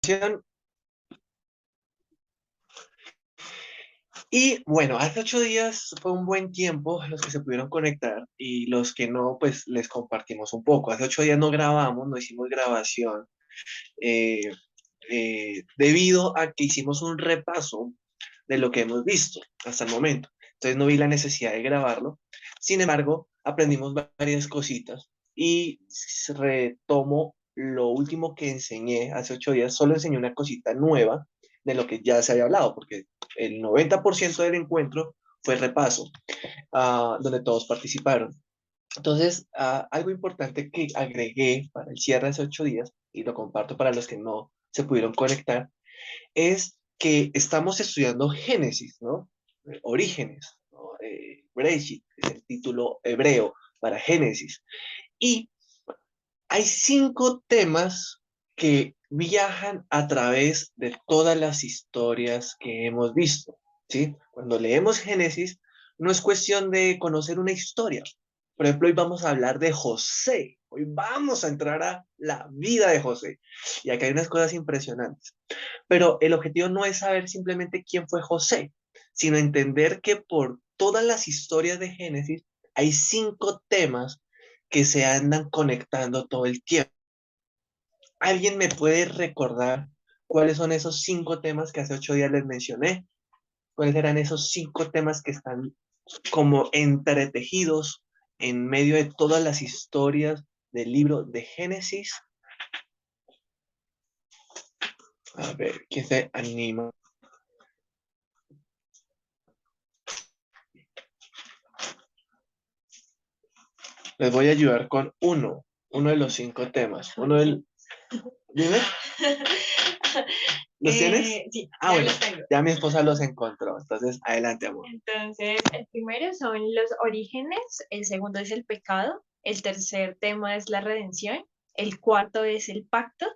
grabación. Y bueno, hace 8 días fue un buen tiempo los que se pudieron conectar y los que no, pues les compartimos un poco. Hace 8 días no grabamos, no hicimos grabación, eh, debido a que hicimos un repaso de lo que hemos visto hasta el momento. Entonces no vi la necesidad de grabarlo. Sin embargo, aprendimos varias cositas y retomo lo último que enseñé hace 8 días. Solo enseñé una cosita nueva de lo que ya se había hablado, porque el 90% del encuentro fue repaso, donde todos participaron. Entonces, algo importante que agregué para el cierre de hace 8 días, y lo comparto para los que no se pudieron conectar, es que estamos estudiando Génesis, ¿no? Orígenes, ¿no? Bereshit es el título hebreo para Génesis. Y hay 5 temas que viajan a través de todas las historias que hemos visto, ¿sí? Cuando leemos Génesis, no es cuestión de conocer una historia. Por ejemplo, hoy vamos a hablar de José. Hoy vamos a entrar a la vida de José. Y acá hay unas cosas impresionantes. Pero el objetivo no es saber simplemente quién fue José, sino entender que por todas las historias de Génesis hay 5 temas que se andan conectando todo el tiempo. ¿Alguien me puede recordar cuáles son esos 5 temas que hace 8 días les mencioné? ¿Cuáles eran esos 5 temas que están como entretejidos en medio de todas las historias del libro de Génesis? A ver, ¿quién se anima? Les voy a ayudar con uno de los 5 temas. Dime, ¿los tienes? Sí, Ah, ya bueno, los tengo. ya mi esposa los encontró. Entonces, adelante, amor. Entonces, el primero son los orígenes, el segundo es el pecado, el tercer tema es la redención, el cuarto es el pacto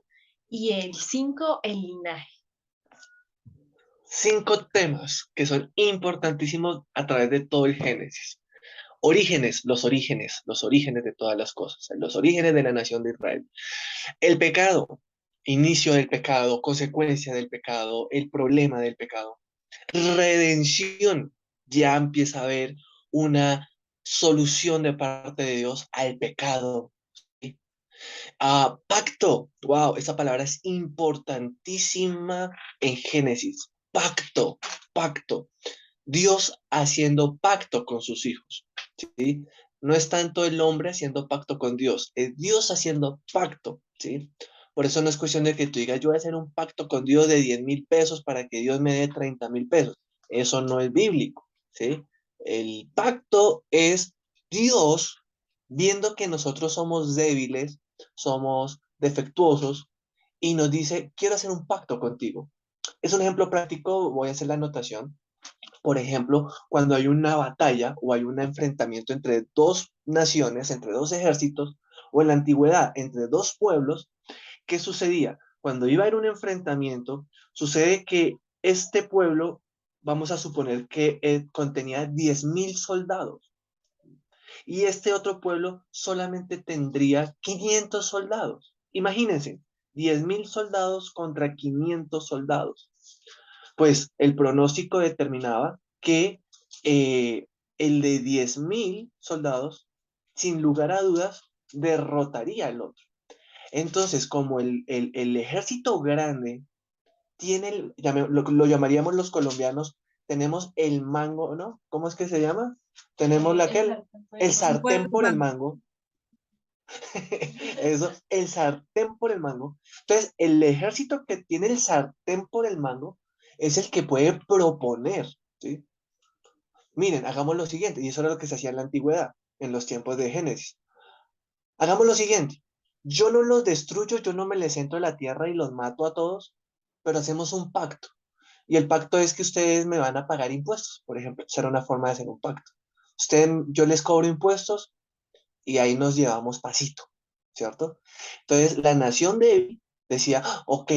y el cinco, el linaje. 5 temas que son importantísimos a través de todo el Génesis. Los orígenes de todas las cosas, los orígenes de la nación de Israel. El pecado, inicio del pecado, consecuencia del pecado, el problema del pecado. Redención, ya empieza a haber una solución de parte de Dios al pecado. ¿Sí? Pacto, wow, esa palabra es importantísima en Génesis. Pacto, pacto. Dios haciendo pacto con sus hijos, ¿sí? No es tanto el hombre haciendo pacto con Dios, es Dios haciendo pacto, ¿sí? Por eso no es cuestión de que tú digas, yo voy a hacer un pacto con Dios de 10.000 pesos para que Dios me dé 30.000 pesos. Eso no es bíblico, ¿sí? El pacto es Dios viendo que nosotros somos débiles, somos defectuosos, y nos dice, quiero hacer un pacto contigo. Es un ejemplo práctico, voy a hacer la anotación. Por ejemplo, cuando hay una batalla o hay un enfrentamiento entre dos naciones, entre dos ejércitos, o en la antigüedad entre dos pueblos, ¿qué sucedía? Cuando iba a haber un enfrentamiento, sucede que este pueblo, vamos a suponer que contenía 10.000 soldados y este otro pueblo solamente tendría 500 soldados. Imagínense, 10.000 soldados contra 500 soldados. Pues el pronóstico determinaba que el de 10.000 soldados, sin lugar a dudas, derrotaría al otro. Entonces, como el ejército grande tiene, lo llamaríamos los colombianos, tenemos el mango, ¿no? ¿Cómo es que se llama? Tenemos el sartén por el mango. Eso, el sartén por el mango. Entonces, el ejército que tiene el sartén por el mango es el que puede proponer, ¿sí? Miren, hagamos lo siguiente, y eso era lo que se hacía en la antigüedad, en los tiempos de Génesis. Hagamos lo siguiente, yo no los destruyo, yo no me les entro a la tierra y los mato a todos, pero hacemos un pacto. Y el pacto es que ustedes me van a pagar impuestos, por ejemplo. Será una forma de hacer un pacto. Yo les cobro impuestos y ahí nos llevamos pasito, ¿cierto? Entonces, la nación de decía, ok,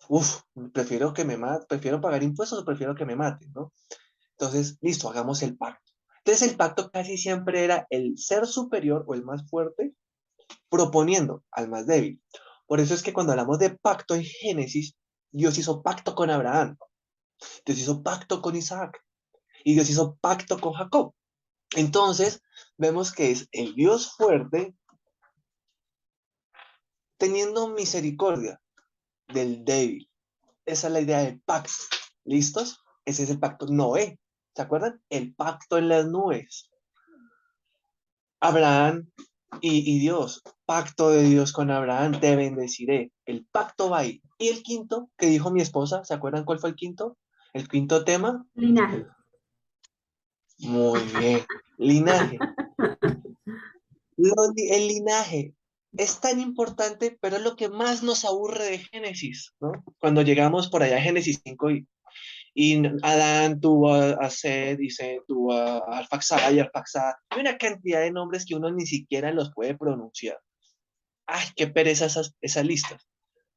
uff, prefiero que me maten, prefiero pagar impuestos o prefiero que me maten, ¿no? Entonces, listo, hagamos el pacto. Entonces, el pacto casi siempre era el ser superior o el más fuerte proponiendo al más débil. Por eso es que cuando hablamos de pacto en Génesis, Dios hizo pacto con Abraham, Dios hizo pacto con Isaac y Dios hizo pacto con Jacob. Entonces, vemos que es el Dios fuerte teniendo misericordia del débil. Esa es la idea del pacto. ¿Listos? Ese es el pacto. Noé, ¿se acuerdan? El pacto en las nubes. Abraham y Dios, pacto de Dios con Abraham, te bendeciré. El pacto va ahí. Y el quinto, que dijo mi esposa, ¿se acuerdan cuál fue el quinto? El quinto tema. Linaje. Muy bien. Linaje. El linaje es tan importante, pero es lo que más nos aburre de Génesis, ¿no? Cuando llegamos por allá a Génesis 5 y Adán tuvo a Seth y Seth tuvo a Arfaxad y Arfaxad. Hay una cantidad de nombres que uno ni siquiera los puede pronunciar. Ay, qué pereza esas listas.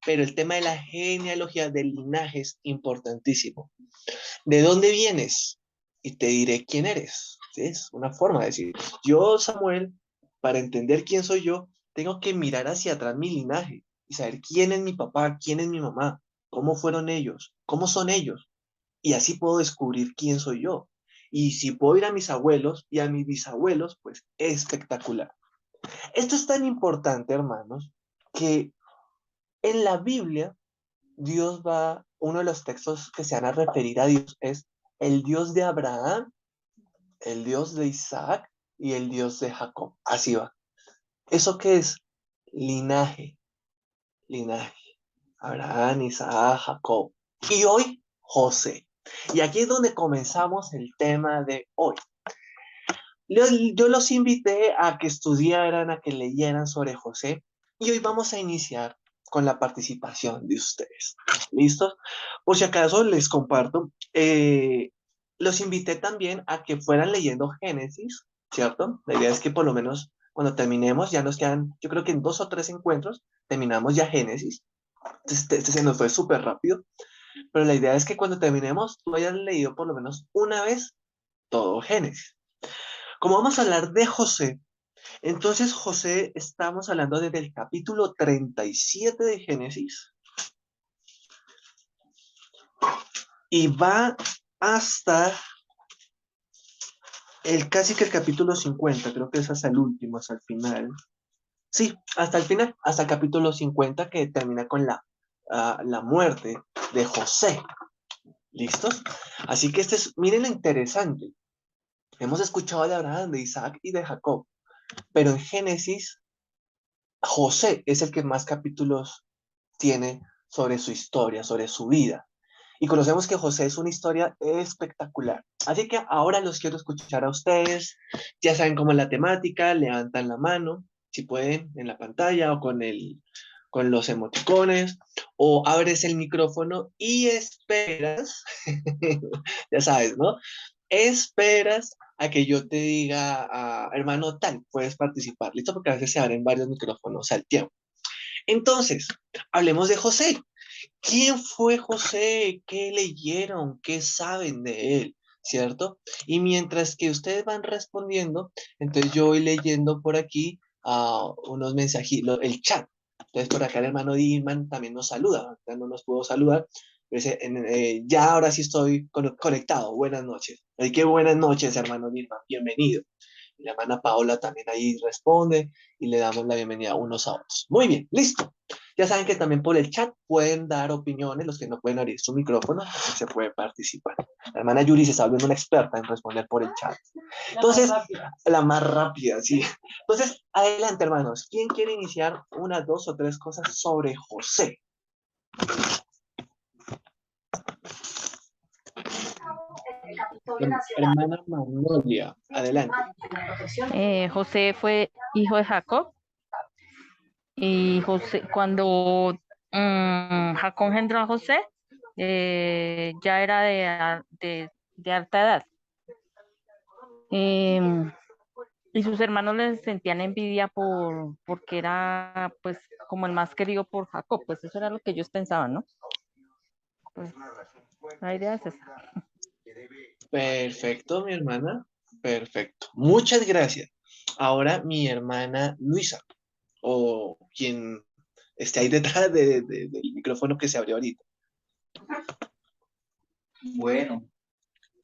Pero el tema de la genealogía del linaje es importantísimo. ¿De dónde vienes? Y te diré quién eres. ¿Sí? Es una forma de decir, yo, Samuel, para entender quién soy yo, tengo que mirar hacia atrás mi linaje y saber quién es mi papá, quién es mi mamá, cómo fueron ellos, cómo son ellos. Y así puedo descubrir quién soy yo. Y si puedo ir a mis abuelos y a mis bisabuelos, pues espectacular. Esto es tan importante, hermanos, que en la Biblia Dios va, uno de los textos que se van a referir a Dios es el Dios de Abraham, el Dios de Isaac y el Dios de Jacob. Así va. ¿Eso qué es? Linaje, linaje. Abraham, Isaac, Jacob. Y hoy, José. Y aquí es donde comenzamos el tema de hoy. Yo los invité a que estudiaran, a que leyeran sobre José. Y hoy vamos a iniciar con la participación de ustedes. ¿Listos? Por si acaso les comparto, los invité también a que fueran leyendo Génesis, ¿cierto? La idea es que por lo menos cuando terminemos, ya nos quedan, yo creo que en 2 o 3 encuentros, terminamos ya Génesis. Este se nos fue súper rápido, pero la idea es que cuando terminemos, tú hayas leído por lo menos una vez todo Génesis. Como vamos a hablar de José, entonces José, estamos hablando desde el capítulo 37 de Génesis y va hasta casi que el capítulo 50, creo que es hasta el último, hasta el final. Sí, hasta el final, hasta el capítulo 50 que termina con la muerte de José. ¿Listos? Así que miren lo interesante. Hemos escuchado de Abraham, de Isaac y de Jacob, pero en Génesis, José es el que más capítulos tiene sobre su historia, sobre su vida. Y conocemos que José es una historia espectacular. Así que ahora los quiero escuchar a ustedes. Ya saben cómo es la temática, levantan la mano, si pueden, en la pantalla o con los emoticones, o abres el micrófono y esperas, ya sabes, ¿no? Esperas a que yo te diga, hermano, tal, puedes participar, ¿listo? Porque a veces se abren varios micrófonos al tiempo. Entonces, hablemos de José. ¿Quién fue José? ¿Qué leyeron? ¿Qué saben de él? ¿Cierto? Y mientras que ustedes van respondiendo, entonces yo voy leyendo por aquí unos mensajitos, el chat. Entonces por acá el hermano Dilman también nos saluda, ya no nos pudo saludar. Dice, ya ahora sí estoy conectado. Buenas noches. Ay, qué buenas noches, hermano Dilman. Bienvenido. Y la hermana Paola también ahí responde y le damos la bienvenida unos a otros. Muy bien, listo. Ya saben que también por el chat pueden dar opiniones, los que no pueden abrir su micrófono, se puede participar. La hermana Yuri se está volviendo una experta en responder por el chat. Entonces, la más rápida, sí. Entonces, adelante, hermanos. ¿Quién quiere iniciar 1, 2 o 3 cosas sobre José? Hermana Magnolia, adelante. José fue hijo de Jacob y José, cuando Jacob engendró a José, ya era de alta edad. Em, y sus hermanos le sentían envidia porque era pues como el más querido por Jacob, pues eso era lo que ellos pensaban, ¿no? Pues la idea es esa. Perfecto, mi hermana. Perfecto. Muchas gracias. Ahora mi hermana Luisa, o quien esté ahí detrás del micrófono que se abrió ahorita. Bueno,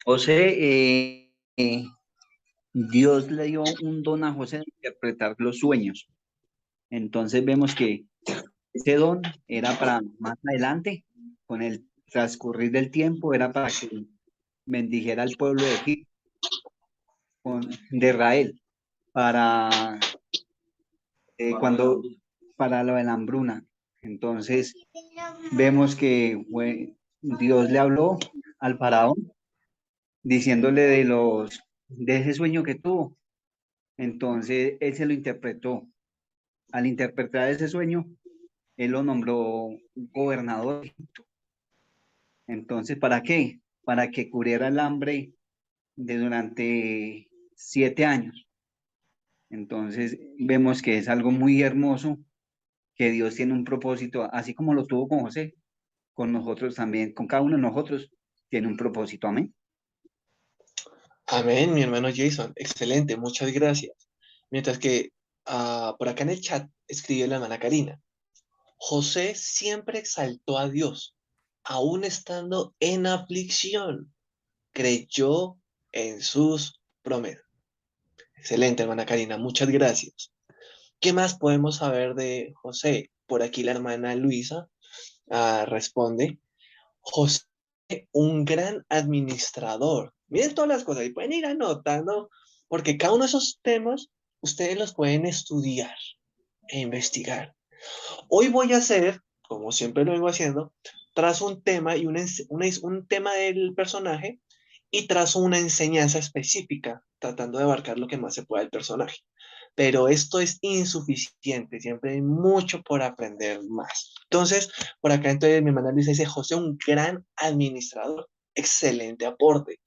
José, Dios le dio un don a José de interpretar los sueños. Entonces vemos que ese don era para más adelante, con el transcurrir del tiempo, era para que bendijera al pueblo de Egipto, de Israel, para cuando para lo de la hambruna. Entonces vemos que Dios le habló al faraón diciéndole de ese sueño que tuvo. Entonces él se lo interpretó. Al interpretar ese sueño, él lo nombró gobernador. Entonces, ¿para qué? Para que cubriera el hambre de durante 7 años. Entonces, vemos que es algo muy hermoso, que Dios tiene un propósito, así como lo tuvo con José, con nosotros también, con cada uno de nosotros, tiene un propósito. Amén. Amén, mi hermano Jason. Excelente, muchas gracias. Mientras que por acá en el chat escribió la hermana Karina. José siempre exaltó a Dios, aún estando en aflicción. Creyó en sus promesas. Excelente, hermana Karina, muchas gracias. ¿Qué más podemos saber de José? Por aquí la hermana Luisa responde, José, un gran administrador. Miren todas las cosas y pueden ir anotando, porque cada uno de esos temas ustedes los pueden estudiar e investigar. Hoy voy a hacer, como siempre lo vengo haciendo, trazo un tema y un tema del personaje y trazo una enseñanza específica, tratando de abarcar lo que más se pueda del personaje. Pero esto es insuficiente, siempre hay mucho por aprender más. Entonces, por acá entonces mi hermana Luisa dice, José, un gran administrador, excelente aporte.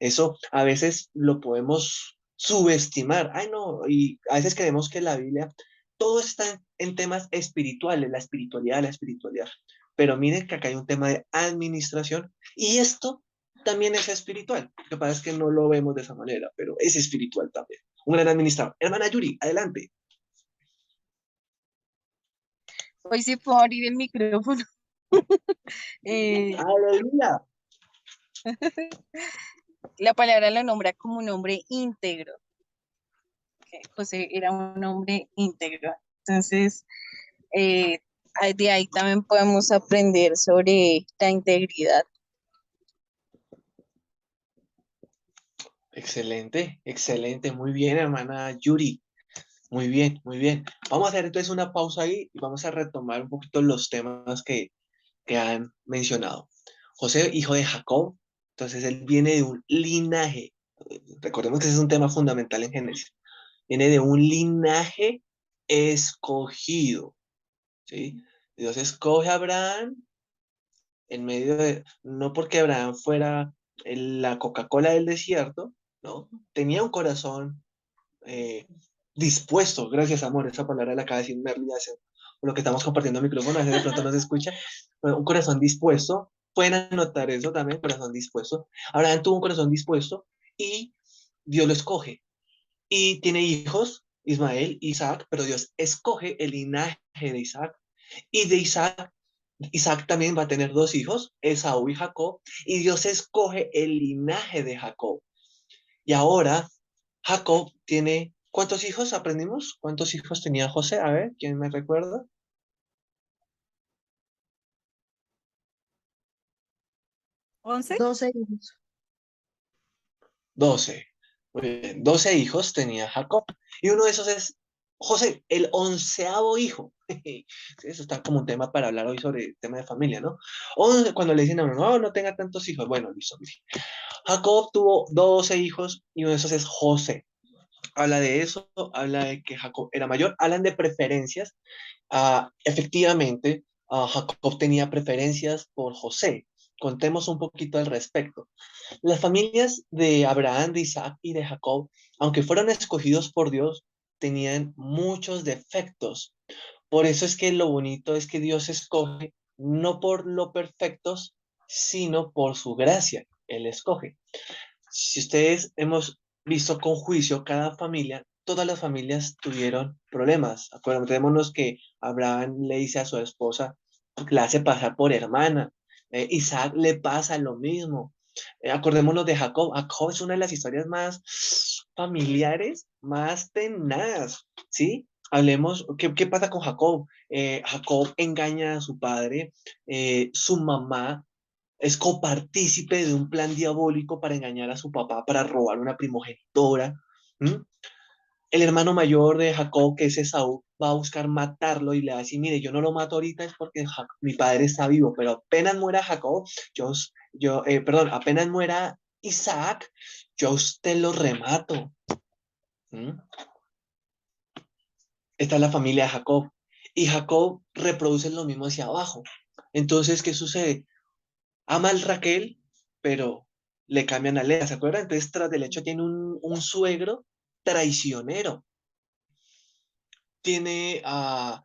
Eso a veces lo podemos subestimar. Ay, no, y a veces creemos que la Biblia, todo está en temas espirituales, la espiritualidad, la espiritualidad. Pero miren que acá hay un tema de administración y esto también es espiritual. Lo que pasa es que no lo vemos de esa manera, pero es espiritual también. Un gran administrador. Hermana Yuri, adelante. Hoy sí puedo abrir el micrófono. Eh, Aleluya. la palabra lo nombra como un hombre íntegro. Que José era un hombre íntegro. Entonces, eh, de ahí también podemos aprender sobre la integridad. Excelente, excelente. Muy bien, hermana Yuri. Muy bien, muy bien. Vamos a hacer entonces una pausa ahí y vamos a retomar un poquito los temas que han mencionado. José, hijo de Jacob, entonces él viene de un linaje. Recordemos que ese es un tema fundamental en Génesis. Viene de un linaje escogido, ¿sí? Dios escoge a Abraham en medio de, no porque Abraham fuera la Coca-Cola del desierto, ¿no? Tenía un corazón eh, dispuesto, gracias amor, esa palabra la acaba de decir Merly hace, por lo que estamos compartiendo el micrófono, a veces de pronto no se escucha, pero un corazón dispuesto, pueden anotar eso también, corazón dispuesto. Abraham tuvo un corazón dispuesto y Dios lo escoge y tiene hijos, Ismael, Isaac, pero Dios escoge el linaje de Isaac y de Isaac. Isaac también va a tener dos hijos, Esaú y Jacob, y Dios escoge el linaje de Jacob. Y ahora Jacob tiene, ¿cuántos hijos aprendimos? ¿Cuántos hijos tenía José? A ver, ¿quién me recuerda? 11. 12 hijos. 12. Muy bien, 12 hijos tenía Jacob. Y uno de esos es José, el 11º hijo. Sí, eso está como un tema para hablar hoy sobre el tema de familia, ¿no? O cuando le dicen a uno, no, no tenga tantos hijos. Bueno, listo. Mire. Jacob tuvo 12 hijos y uno de esos es José. Habla de eso, habla de que Jacob era mayor, hablan de preferencias. Efectivamente, Jacob tenía preferencias por José. Contemos un poquito al respecto. Las familias de Abraham, de Isaac y de Jacob, aunque fueron escogidos por Dios, tenían muchos defectos. Por eso es que lo bonito es que Dios escoge no por lo perfectos, sino por su gracia. Él escoge. Si ustedes hemos visto con juicio cada familia, todas las familias tuvieron problemas. Acordémonos que Abraham le dice a su esposa, la hace pasar por hermana. Isaac le pasa lo mismo. Acordémonos de Jacob. Jacob es una de las historias más familiares, más tenaz, ¿sí? Hablemos, ¿qué pasa con Jacob? Jacob engaña a su padre, su mamá es copartícipe de un plan diabólico para engañar a su papá, para robar una primogenitora. ¿M? El hermano mayor de Jacob, que es Esaú, va a buscar matarlo y le va a decir, mire, yo no lo mato ahorita es porque mi padre está vivo, pero apenas muera Jacob, perdón, apenas muera Isaac, yo a usted lo remato. ¿Mm? Esta es la familia de Jacob. Y Jacob reproduce lo mismo hacia abajo. Entonces, ¿qué sucede? Ama al Raquel, pero le cambian a Lea, ¿se acuerdan? Entonces, tras del hecho, tiene un suegro traicionero. Tiene a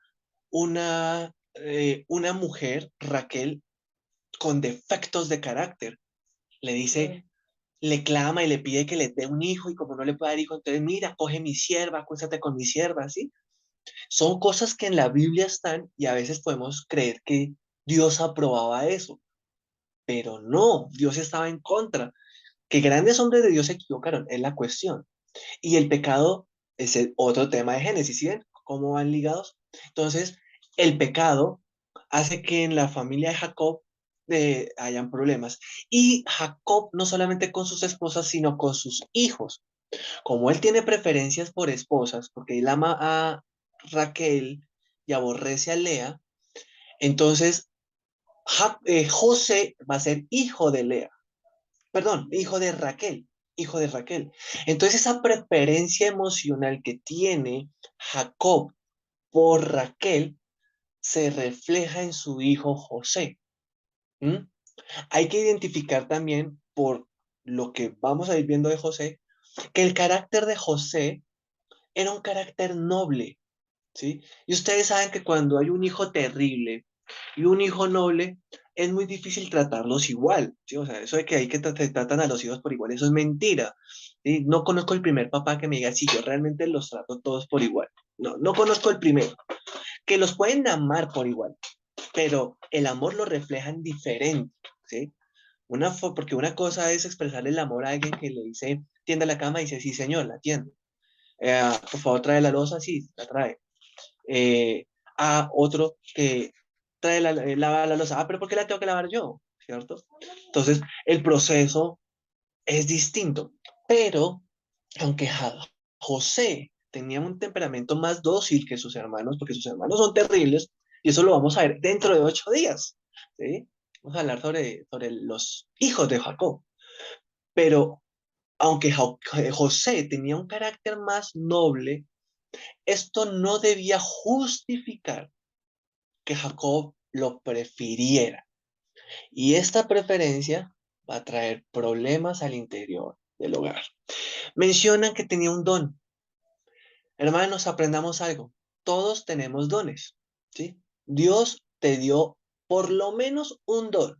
una mujer, Raquel, con defectos de carácter. Le dice, le clama y le pide que le dé un hijo, y como no le puede dar hijo, entonces mira, coge mi sierva, acuéstate con mi sierva, ¿sí? Son cosas que en la Biblia están y a veces podemos creer que Dios aprobaba eso, pero no, Dios estaba en contra. Que grandes hombres de Dios se equivocaron, es la cuestión. Y el pecado es el otro tema de Génesis, ¿sí ven cómo van ligados? Entonces, el pecado hace que en la familia de Jacob hayan problemas. Y Jacob no solamente con sus esposas, sino con sus hijos. Como él tiene preferencias por esposas, porque él ama a Raquel y aborrece a Lea, entonces José va a ser hijo de Lea, perdón, hijo de Raquel. Entonces esa preferencia emocional que tiene Jacob por Raquel se refleja en su hijo José. ¿Mm? Hay que identificar también por lo que vamos a ir viendo de José, que el carácter de José era un carácter noble, ¿sí? Y ustedes saben que cuando hay un hijo terrible y un hijo noble, es muy difícil tratarlos igual, ¿sí? O sea, eso de que hay que se tratan a los hijos por igual, eso es mentira, ¿sí? No conozco el primer papá que me diga, sí, yo realmente los trato todos por igual. No, no conozco el primero, que los pueden amar por igual, pero el amor lo reflejan diferente, ¿sí? Porque una cosa es expresarle el amor a alguien que le dice, tiende la cama y dice, sí, señor, la tiendo. Por favor, trae la loza, sí, la trae. A otro que trae lava la loza. Pero ¿por qué la tengo que lavar yo? ¿Cierto? Entonces, el proceso es distinto. Pero, aunque José tenía un temperamento más dócil que sus hermanos, porque sus hermanos son terribles, y eso lo vamos a ver dentro de 8 días. ¿Sí? Vamos a hablar sobre los hijos de Jacob. Pero, aunque José tenía un carácter más noble, esto no debía justificar que Jacob lo prefiriera. Y esta preferencia va a traer problemas al interior del hogar. Mencionan que tenía un don. Hermanos, aprendamos algo. Todos tenemos dones, ¿sí? Dios te dio por lo menos un don.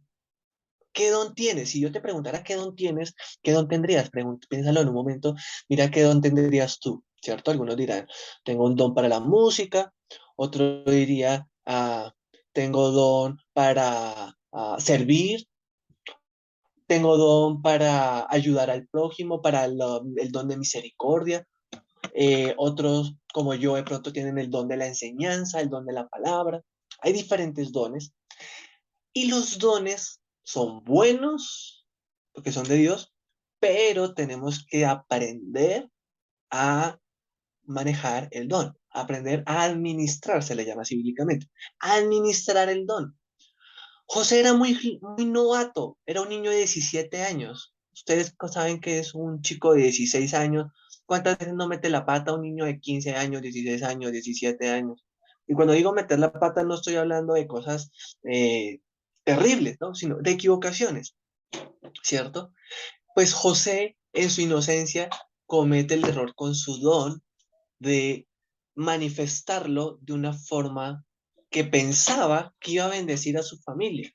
¿Qué don tienes? Si yo te preguntara qué don tienes, ¿qué don tendrías? Piénsalo en un momento, mira qué don tendrías tú, ¿cierto? Algunos dirán, tengo un don para la música, otro diría, tengo don para servir, tengo don para ayudar al prójimo, para el don de misericordia. Otros, como yo, de pronto tienen el don de la enseñanza, el don de la palabra. Hay diferentes dones. Y los dones son buenos porque son de Dios, pero tenemos que aprender a manejar el don, aprender a administrar, se le llama así bíblicamente, administrar el don. José era muy novato, era un niño de 17 años. Ustedes saben que es un chico de 16 años. ¿Cuántas veces no mete la pata un niño de 15 años, 16 años, 17 años? Y cuando digo meter la pata no estoy hablando de cosas terribles, ¿no? Sino de equivocaciones, ¿cierto? Pues José, en su inocencia, comete el error con su don de manifestarlo de una forma que pensaba que iba a bendecir a su familia,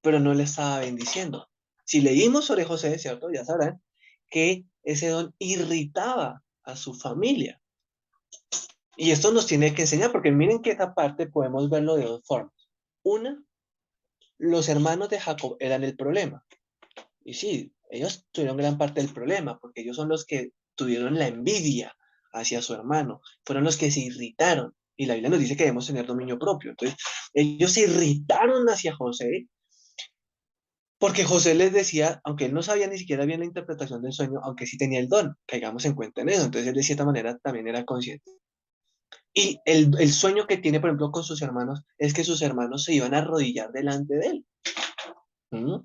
pero no le estaba bendiciendo. Si leímos sobre José, ¿cierto? Ya sabrán que ese don irritaba a su familia. Y esto nos tiene que enseñar, porque miren que esa parte podemos verlo de dos formas. Una, Los hermanos de Jacob eran el problema. Y sí, ellos tuvieron gran parte del problema, porque ellos son los que tuvieron la envidia hacia su hermano, fueron los que se irritaron. Y la Biblia nos dice que debemos tener dominio propio. Entonces, ellos se irritaron hacia José, porque José les decía, aunque él no sabía ni siquiera bien la interpretación del sueño, aunque sí tenía el don, caigamos en cuenta en eso. Entonces, él de cierta manera también era consciente. Y el sueño que tiene, por ejemplo, con sus hermanos, es que sus hermanos se iban a arrodillar delante de él. ¿Mm?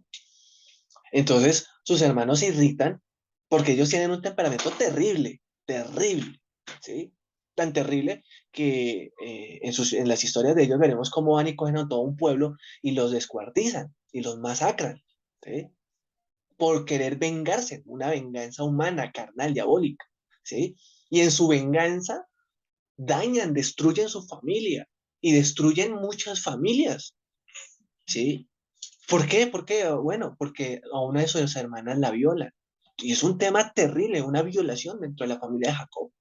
Entonces, sus hermanos se irritan porque ellos tienen un temperamento terrible, terrible, ¿sí? Tan terrible que en las historias de ellos veremos cómo van y cogen a todo un pueblo y los descuartizan y los masacran, ¿sí? Por querer vengarse, una venganza humana, carnal, diabólica, ¿sí? Y en su venganza dañan, destruyen su familia y destruyen muchas familias, ¿sí? ¿Por qué? ¿Por qué? Bueno, porque a una de sus hermanas la violan. Y es un tema terrible, una violación dentro de la familia de Jacob.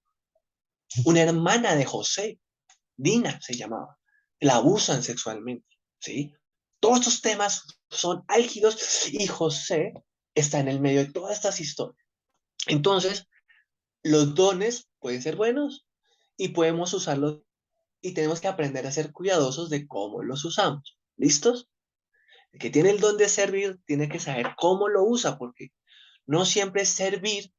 Una hermana de José, Dina se llamaba, la abusan sexualmente, ¿sí? Todos estos temas son álgidos y José está en el medio de todas estas historias. Entonces, los dones pueden ser buenos y podemos usarlos y tenemos que aprender a ser cuidadosos de cómo los usamos. ¿Listos? El que tiene el don de servir tiene que saber cómo lo usa, porque no siempre servir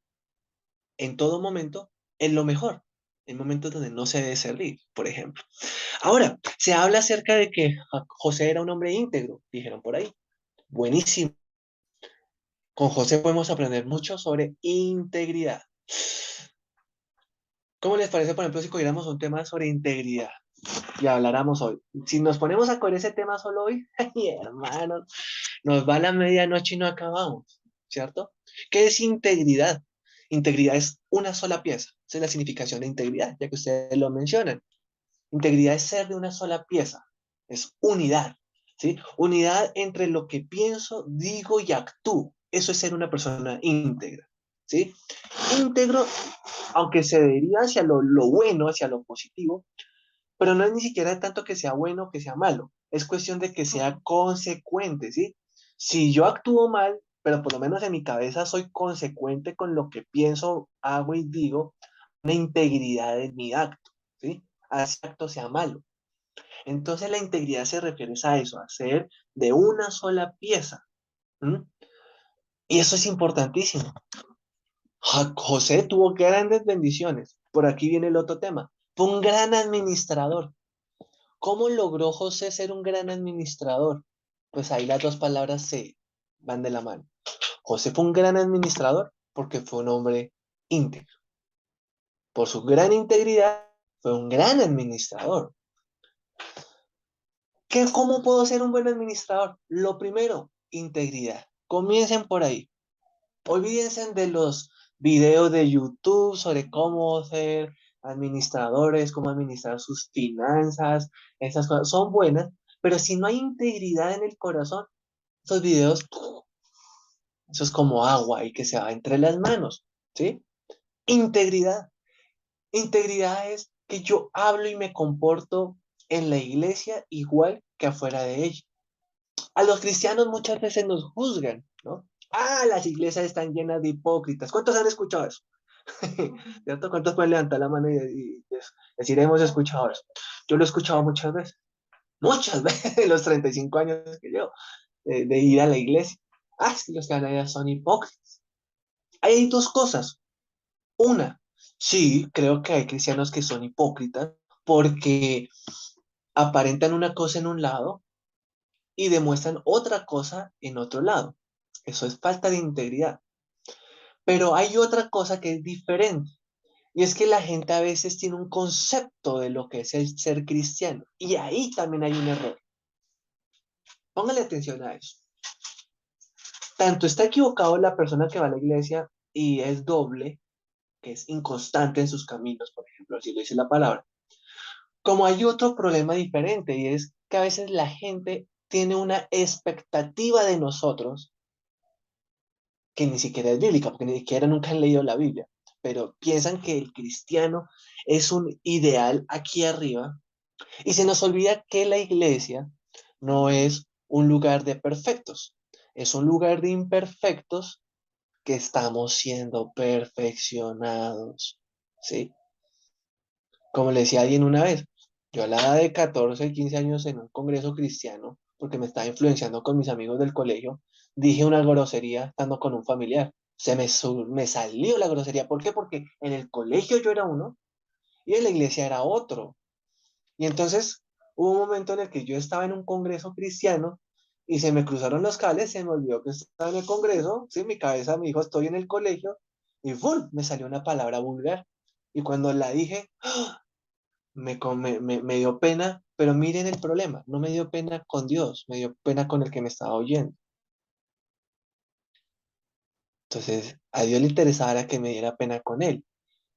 en todo momento es lo mejor. Hay momentos donde no se debe servir, por ejemplo. Ahora, se habla acerca de que José era un hombre íntegro, dijeron por ahí. Buenísimo. Con José podemos aprender mucho sobre integridad. ¿Cómo les parece, por ejemplo, si cogiéramos un tema sobre integridad y habláramos hoy? Si nos ponemos a coger ese tema solo hoy, ay, hermano, nos va la medianoche y no acabamos, ¿cierto? ¿Qué es integridad? Integridad es una sola pieza. Esa es la significación de integridad, ya que ustedes lo mencionan. Integridad es ser de una sola pieza, es unidad, ¿sí? Unidad entre lo que pienso, digo y actúo. Eso es ser una persona íntegra, ¿sí? Íntegro, aunque se deriva hacia lo bueno, hacia lo positivo, pero no es ni siquiera tanto que sea bueno o que sea malo, es cuestión de que sea consecuente, ¿sí? Si yo actúo mal, pero por lo menos en mi cabeza soy consecuente con lo que pienso, hago y digo, una integridad en mi acto, ¿sí? Así acto sea malo. Entonces la integridad se refiere a eso, a ser de una sola pieza. ¿M? Y eso es importantísimo. José tuvo grandes bendiciones. Por aquí viene el otro tema. Fue un gran administrador. ¿Cómo logró José ser un gran administrador? Pues ahí las dos palabras se van de la mano. José fue un gran administrador porque fue un hombre íntegro. Por su gran integridad, fue un gran administrador. ¿Cómo puedo ser un buen administrador? Lo primero, integridad. Comiencen por ahí. Olvídense de los videos de YouTube sobre cómo ser administradores, cómo administrar sus finanzas. Esas cosas son buenas, pero si no hay integridad en el corazón, esos videos, eso es como agua y que se va entre las manos, ¿sí? Integridad. Integridad es que yo hablo y me comporto en la iglesia igual que afuera de ella. A los cristianos muchas veces nos juzgan, ¿no? Ah, las iglesias están llenas de hipócritas. ¿Cuántos han escuchado eso? ¿Cierto? ¿Cuántos pueden levantar la mano y decir, hemos escuchado eso? Yo lo he escuchado muchas veces en los 35 años que llevo de ir a la iglesia. Ah, es que los que van allá son hipócritas. Hay dos cosas. Una, sí, creo que hay cristianos que son hipócritas porque aparentan una cosa en un lado y demuestran otra cosa en otro lado. Eso es falta de integridad. Pero hay otra cosa que es diferente. Y es que la gente a veces tiene un concepto de lo que es el ser cristiano. Y ahí también hay un error. Póngale atención a eso. Tanto está equivocado la persona que va a la iglesia y es doble, que es inconstante en sus caminos, por ejemplo, así lo dice la palabra. Como hay otro problema diferente y es que a veces la gente tiene una expectativa de nosotros que ni siquiera es bíblica, porque ni siquiera nunca han leído la Biblia, pero piensan que el cristiano es un ideal aquí arriba y se nos olvida que la iglesia no es un lugar de perfectos, es un lugar de imperfectos que estamos siendo perfeccionados, ¿sí? Como le decía a alguien una vez, yo a la edad de 14, 15 años en un congreso cristiano, porque me estaba influenciando con mis amigos del colegio, dije una grosería estando con un familiar. Me salió la grosería. ¿Por qué? Porque en el colegio yo era uno y en la iglesia era otro. Y entonces hubo un momento en el que yo estaba en un congreso cristiano y se me cruzaron los cables, se me olvidó que estaba en el congreso, ¿sí? Mi cabeza me dijo, estoy en el colegio, y ¡fum! Me salió una palabra vulgar. Y cuando la dije, me dio pena, pero miren el problema, no me dio pena con Dios, me dio pena con el que me estaba oyendo. Entonces, a Dios le interesaba era que me diera pena con él.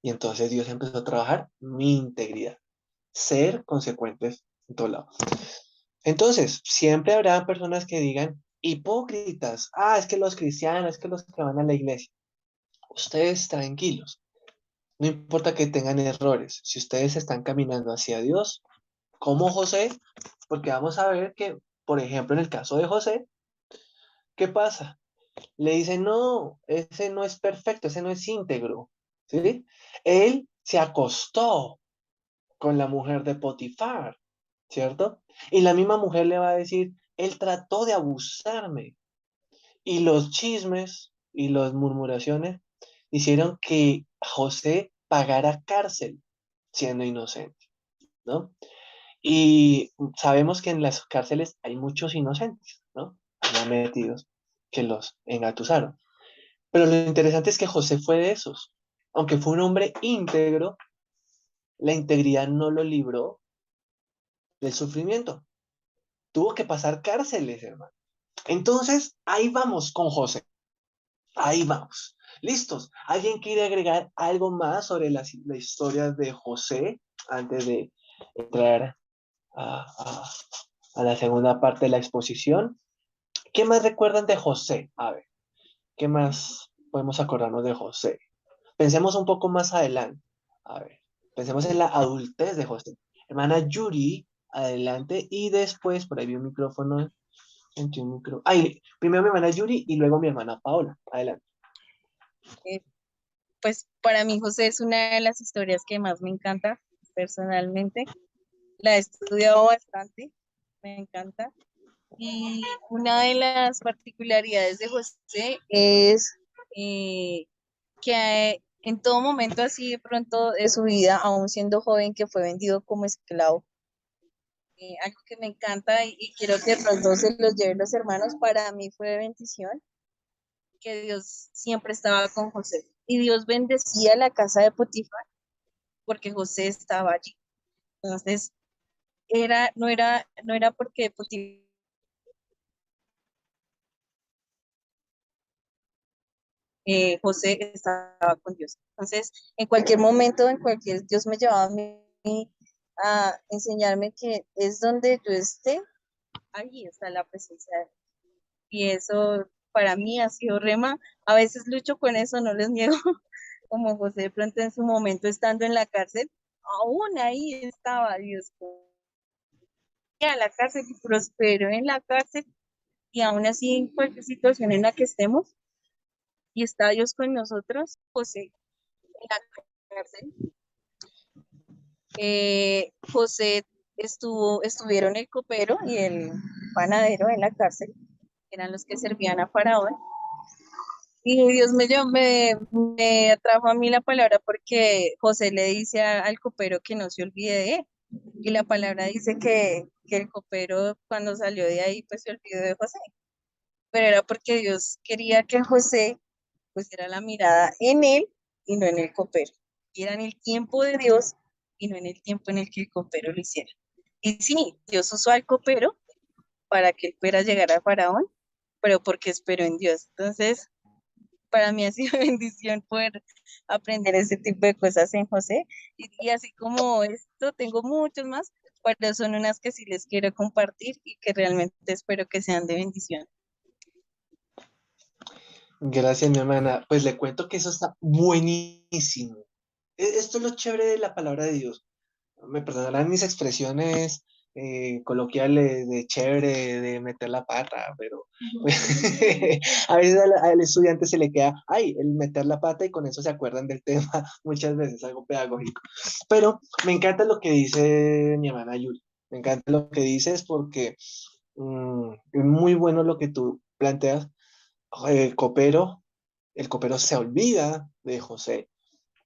Y entonces Dios empezó a trabajar mi integridad, ser consecuentes en todo lado. Entonces, siempre habrá personas que digan, hipócritas, es que los cristianos, es que los que van a la iglesia. Ustedes tranquilos, no importa que tengan errores, si ustedes están caminando hacia Dios, como José, porque vamos a ver que, por ejemplo, en el caso de José, ¿qué pasa? Le dicen, no, ese no es perfecto, ese no es íntegro, ¿sí? Él se acostó con la mujer de Potifar, ¿cierto? Y la misma mujer le va a decir, él trató de abusarme. Y los chismes y las murmuraciones hicieron que José pagara cárcel siendo inocente, ¿no? Y sabemos que en las cárceles hay muchos inocentes, ¿no? Allá metidos que los engatusaron. Pero lo interesante es que José fue de esos. Aunque fue un hombre íntegro, la integridad no lo libró del sufrimiento. Tuvo que pasar cárceles, hermano. Entonces, ahí vamos con José. Ahí vamos. ¿Listos? ¿Alguien quiere agregar algo más sobre la historia de José antes de entrar a, a la segunda parte de la exposición? ¿Qué más recuerdan de José? A ver, ¿qué más podemos acordarnos de José? Pensemos un poco más adelante. A ver, pensemos en la adultez de José. Hermana Yuri, adelante, y después, por ahí vi un micrófono. Sentí un micrófono. Ay, primero mi hermana Yuri y luego mi hermana Paola. Adelante. Eh, pues para mí José es una de las historias que más me encanta personalmente. La he estudiado bastante, me encanta. Y una de las particularidades de José es que en todo momento así de pronto de su vida, aún siendo joven, que fue vendido como esclavo. Algo que me encanta y quiero que de pronto se los lleven los hermanos, para mí fue de bendición que Dios siempre estaba con José. Y Dios bendecía la casa de Potifar porque José estaba allí. Entonces, no era porque Potifar José estaba con Dios. Entonces, en cualquier momento, Dios me llevaba a mí a enseñarme que es donde yo esté, ahí está la presencia de Dios. Y eso para mí ha sido rema. A veces lucho con eso, no les niego, como José de pronto en su momento estando en la cárcel, aún ahí estaba Dios. A la cárcel y prosperó en la cárcel y aún así en cualquier situación en la que estemos y está Dios con nosotros, José en la cárcel. José estuvieron el copero y el panadero en la cárcel, eran los que servían a Faraón. Y Dios me atrajo a mí la palabra porque José le dice al copero que no se olvide de él. Y la palabra dice que el copero cuando salió de ahí pues se olvidó de José. Pero era porque Dios quería que José pusiera la mirada en él y no en el copero. Y era en el tiempo de Dios y no en el tiempo en el que el copero lo hiciera. Y sí, Dios usó al copero para que él pudiera llegar a Faraón, pero porque esperó en Dios. Entonces, para mí ha sido bendición poder aprender ese tipo de cosas en José. Y así como esto, tengo muchos más, pero son unas que sí les quiero compartir y que realmente espero que sean de bendición. Gracias, mi hermana. Pues le cuento que eso está buenísimo. Esto es lo chévere de la palabra de Dios. Me perdonarán mis expresiones coloquiales de chévere, de meter la pata, pero pues, a veces al estudiante se le queda, ay, el meter la pata y con eso se acuerdan del tema muchas veces, algo pedagógico. Pero me encanta lo que dice mi hermana Yuri, me encanta lo que dices porque es muy bueno lo que tú planteas. El copero, el copero se olvida de José,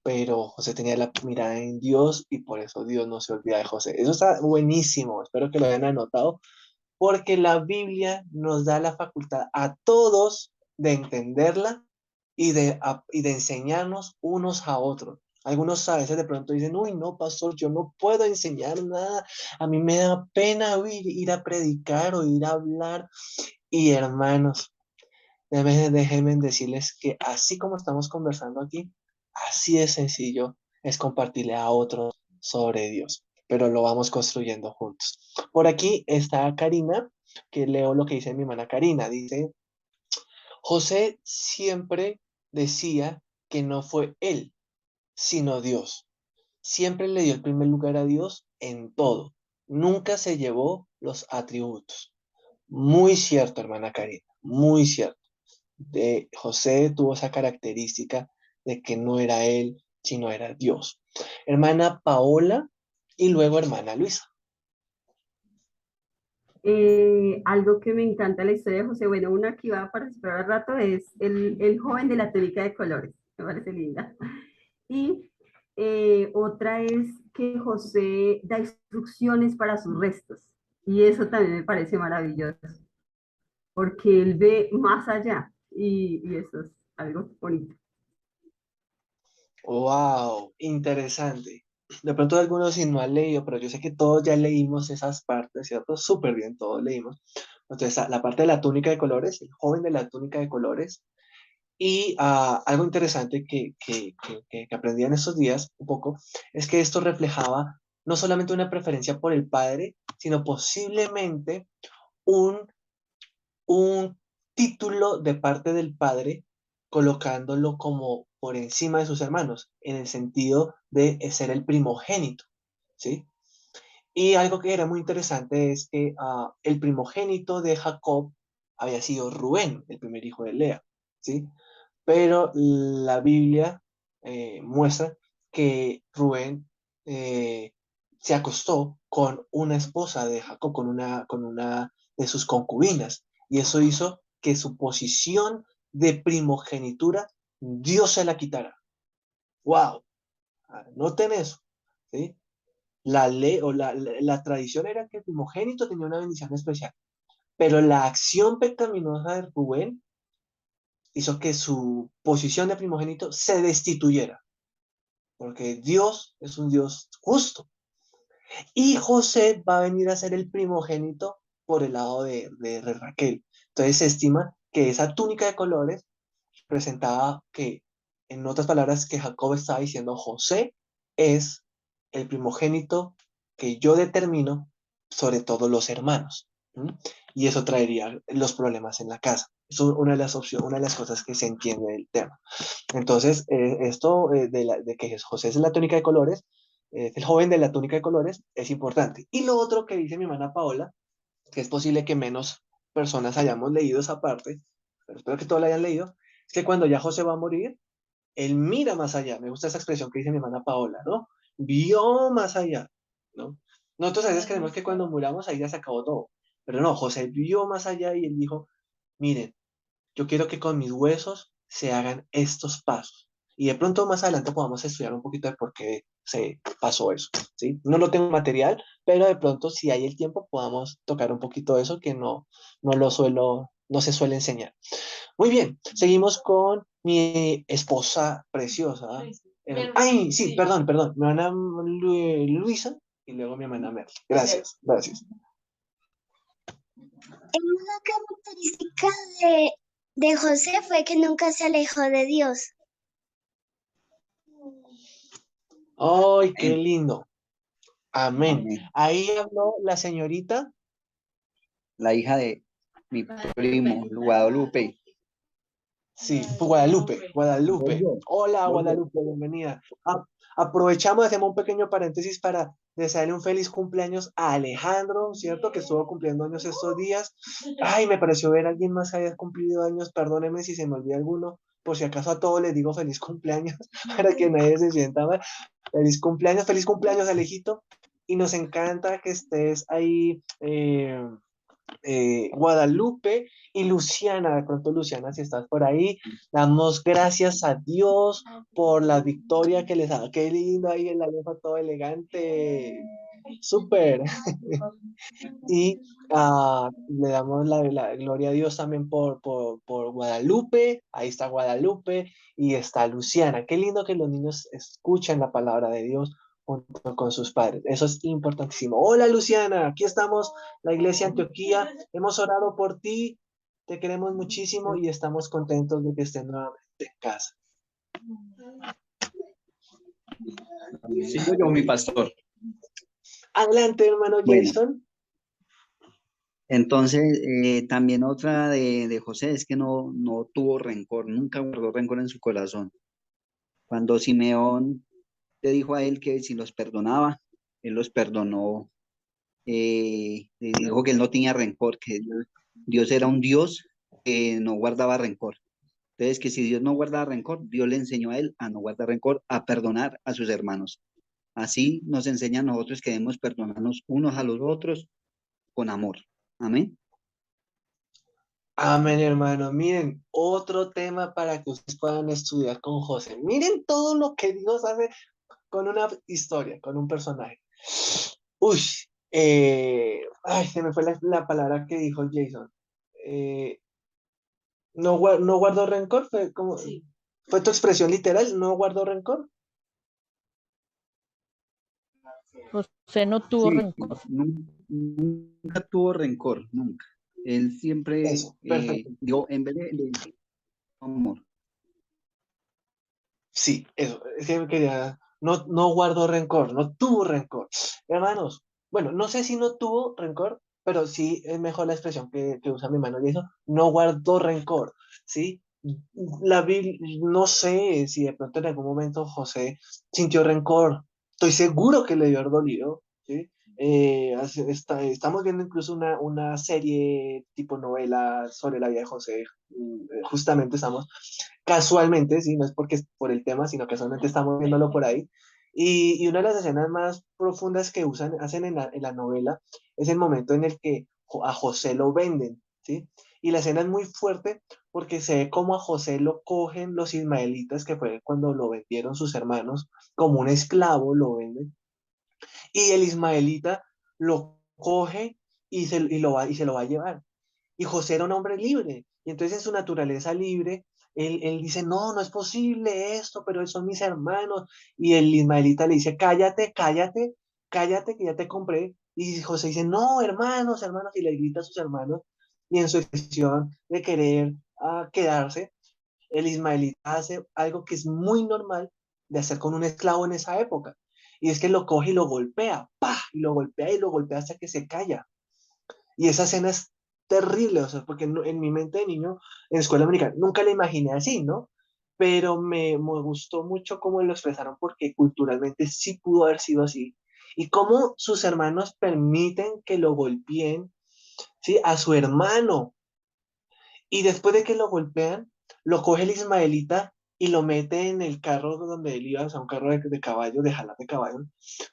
pero José tenía la mirada en Dios y por eso Dios no se olvida de José. Eso está buenísimo, espero que lo hayan anotado, porque la Biblia nos da la facultad a todos de entenderla y de enseñarnos unos a otros. Algunos a veces de pronto dicen, uy, no, pastor, yo no puedo enseñar nada, a mí me da pena ir a predicar o ir a hablar. Y hermanos, déjenme decirles que así como estamos conversando aquí, así de sencillo es compartirle a otros sobre Dios, pero lo vamos construyendo juntos. Por aquí está Karina, que leo lo que dice mi hermana Karina. Dice, José siempre decía que no fue él, sino Dios. Siempre le dio el primer lugar a Dios en todo. Nunca se llevó los atributos. Muy cierto, hermana Karina, muy cierto. José tuvo esa característica de que no era él, sino era Dios. Hermana Paola y luego hermana Luisa. Algo que me encanta la historia de José, bueno, una que iba a participar al rato es el joven de la túnica de colores, me parece linda. Y otra es que José da instrucciones para sus restos, y eso también me parece maravilloso, porque él ve más allá, y eso es algo bonito. Wow, interesante. De pronto algunos sí no han leído, pero yo sé que todos ya leímos esas partes, ¿cierto? Súper bien, todos leímos. Entonces, la parte de la túnica de colores, el joven de la túnica de colores, y algo interesante que aprendí en estos días un poco, es que esto reflejaba no solamente una preferencia por el padre, sino posiblemente un, un título de parte del padre colocándolo como por encima de sus hermanos, en el sentido de ser el primogénito, ¿sí? Y algo que era muy interesante es que el primogénito de Jacob había sido Rubén, el primer hijo de Lea, ¿sí? Pero la Biblia muestra que Rubén se acostó con una esposa de Jacob, con una de sus concubinas, y eso hizo que su posición de primogenitura Dios se la quitara. ¡Wow! Noten eso, ¿sí? La ley o la tradición era que el primogénito tenía una bendición especial, pero la acción pecaminosa de Rubén hizo que su posición de primogénito se destituyera, porque Dios es un Dios justo. Y José va a venir a ser el primogénito por el lado de Raquel. Entonces se estima que esa túnica de colores presentaba que, en otras palabras, que Jacob estaba diciendo, José es el primogénito que yo determino sobre todos los hermanos. ¿Mm? Y eso traería los problemas en la casa. Eso es una de las opciones, una de las cosas que se entiende del tema. Entonces, esto de que José es la túnica de colores, el joven de la túnica de colores, es importante. Y lo otro que dice mi hermana Paola, que es posible que menos personas hayamos leído esa parte, pero espero que todos la hayan leído, es que cuando ya José va a morir, él mira más allá. Me gusta esa expresión que dice mi hermana Paola, ¿no? Vio más allá, ¿no? Nosotros a veces creemos que cuando muramos ahí ya se acabó todo, pero no, José vio más allá y él dijo, miren, yo quiero que con mis huesos se hagan estos pasos. Y de pronto más adelante podamos estudiar un poquito de por qué se pasó eso, ¿sí? No lo tengo material, pero de pronto si hay el tiempo podamos tocar un poquito de eso que no se suele enseñar. Muy bien, seguimos con mi esposa preciosa. Ay, sí, perdón, mi hermana Luisa y luego mi hermana Mer. Gracias, gracias. Una característica de José fue que nunca se alejó de Dios. ¡Ay, qué lindo! Amén. Amén. Ahí habló la señorita. La hija de mi primo, Guadalupe. Sí, Guadalupe, Guadalupe. Voy yo, Hola, voy yo. Guadalupe, bienvenida. Aprovechamos, hacemos un pequeño paréntesis para desearle un feliz cumpleaños a Alejandro, ¿cierto? Que estuvo cumpliendo años estos días. Ay, me pareció ver a alguien más que había cumplido años, perdónenme si se me olvida alguno, por si acaso a todos les digo feliz cumpleaños, para que nadie se sienta mal. Feliz cumpleaños Alejito, y nos encanta que estés ahí, Guadalupe y Luciana, de pronto Luciana, si estás por ahí, damos gracias a Dios por la victoria que les da. Qué lindo ahí el alefa todo elegante, súper. Y le damos la gloria a Dios también por Guadalupe, ahí está Guadalupe y está Luciana. Qué lindo que los niños escuchen la palabra de Dios junto con sus padres. Eso es importantísimo. Hola Luciana, aquí estamos, la Iglesia Antioquía. Hemos orado por ti, te queremos muchísimo y estamos contentos de que estés nuevamente en casa. Sigo yo, mi pastor. Adelante, hermano Bueno, Jason. entonces también otra de José es que no tuvo rencor, nunca guardó rencor en su corazón. Cuando Simeón le dijo a él que si los perdonaba, él los perdonó, le dijo que él no tenía rencor, que Dios era un Dios que no guardaba rencor. Entonces, que si Dios no guardaba rencor, Dios le enseñó a él a no guardar rencor, a perdonar a sus hermanos. Así nos enseña a nosotros que debemos perdonarnos unos a los otros con amor. Amén. Amén, hermano. Miren, otro tema para que ustedes puedan estudiar con José. Miren todo lo que Dios hace con una historia, con un personaje. Uy, ay, se me fue la palabra que dijo Jason. Eh, no guardo rencor, fue como, Sí. fue tu expresión literal, no guardo rencor. José no tuvo Sí, rencor. nunca tuvo rencor, nunca. Él siempre Eso, perfecto. dio, en vez de amor. Sí, eso, es que quería, no guardo rencor, no tuvo rencor. Hermanos, bueno, no sé si no tuvo rencor, pero sí es mejor la expresión que usa mi hermano y eso, no guardó rencor, ¿sí? La Biblia, no sé si de pronto en algún momento José sintió rencor, estoy seguro que le dio haber dolido, ¿sí? Estamos viendo incluso una serie tipo novela sobre la vida de José, justamente estamos casualmente, sí, no es porque es por el tema, sino casualmente estamos viéndolo por ahí. Y una de las escenas más profundas que hacen en la novela es el momento en el que a José lo venden, ¿sí? Y la escena es muy fuerte porque se ve como a José lo cogen los ismaelitas, que fue cuando lo vendieron sus hermanos, como un esclavo lo venden, y el ismaelita lo coge y se lo va a llevar. Y José era un hombre libre. Y entonces en su naturaleza libre, él dice, no, no es posible esto, pero son mis hermanos. Y el ismaelita le dice, cállate, cállate, cállate, que ya te compré. Y José dice, no, hermanos, hermanos, y le grita a sus hermanos. Y en su expresión de querer quedarse, el ismaelita hace algo que es muy normal de hacer con un esclavo en esa época. Y es que lo coge y lo golpea, ¡pah! Y lo golpea hasta que se calla. Y esa escena es terrible, o sea, porque en mi mente de niño, en escuela americana, nunca la imaginé así, ¿no? Pero me gustó mucho cómo lo expresaron porque culturalmente sí pudo haber sido así. Y cómo sus hermanos permiten que lo golpeen, ¿sí? A su hermano. Y después de que lo golpean, lo coge el ismaelita y lo mete en el carro donde él iba, o sea, un carro de caballo, de jalar de caballo,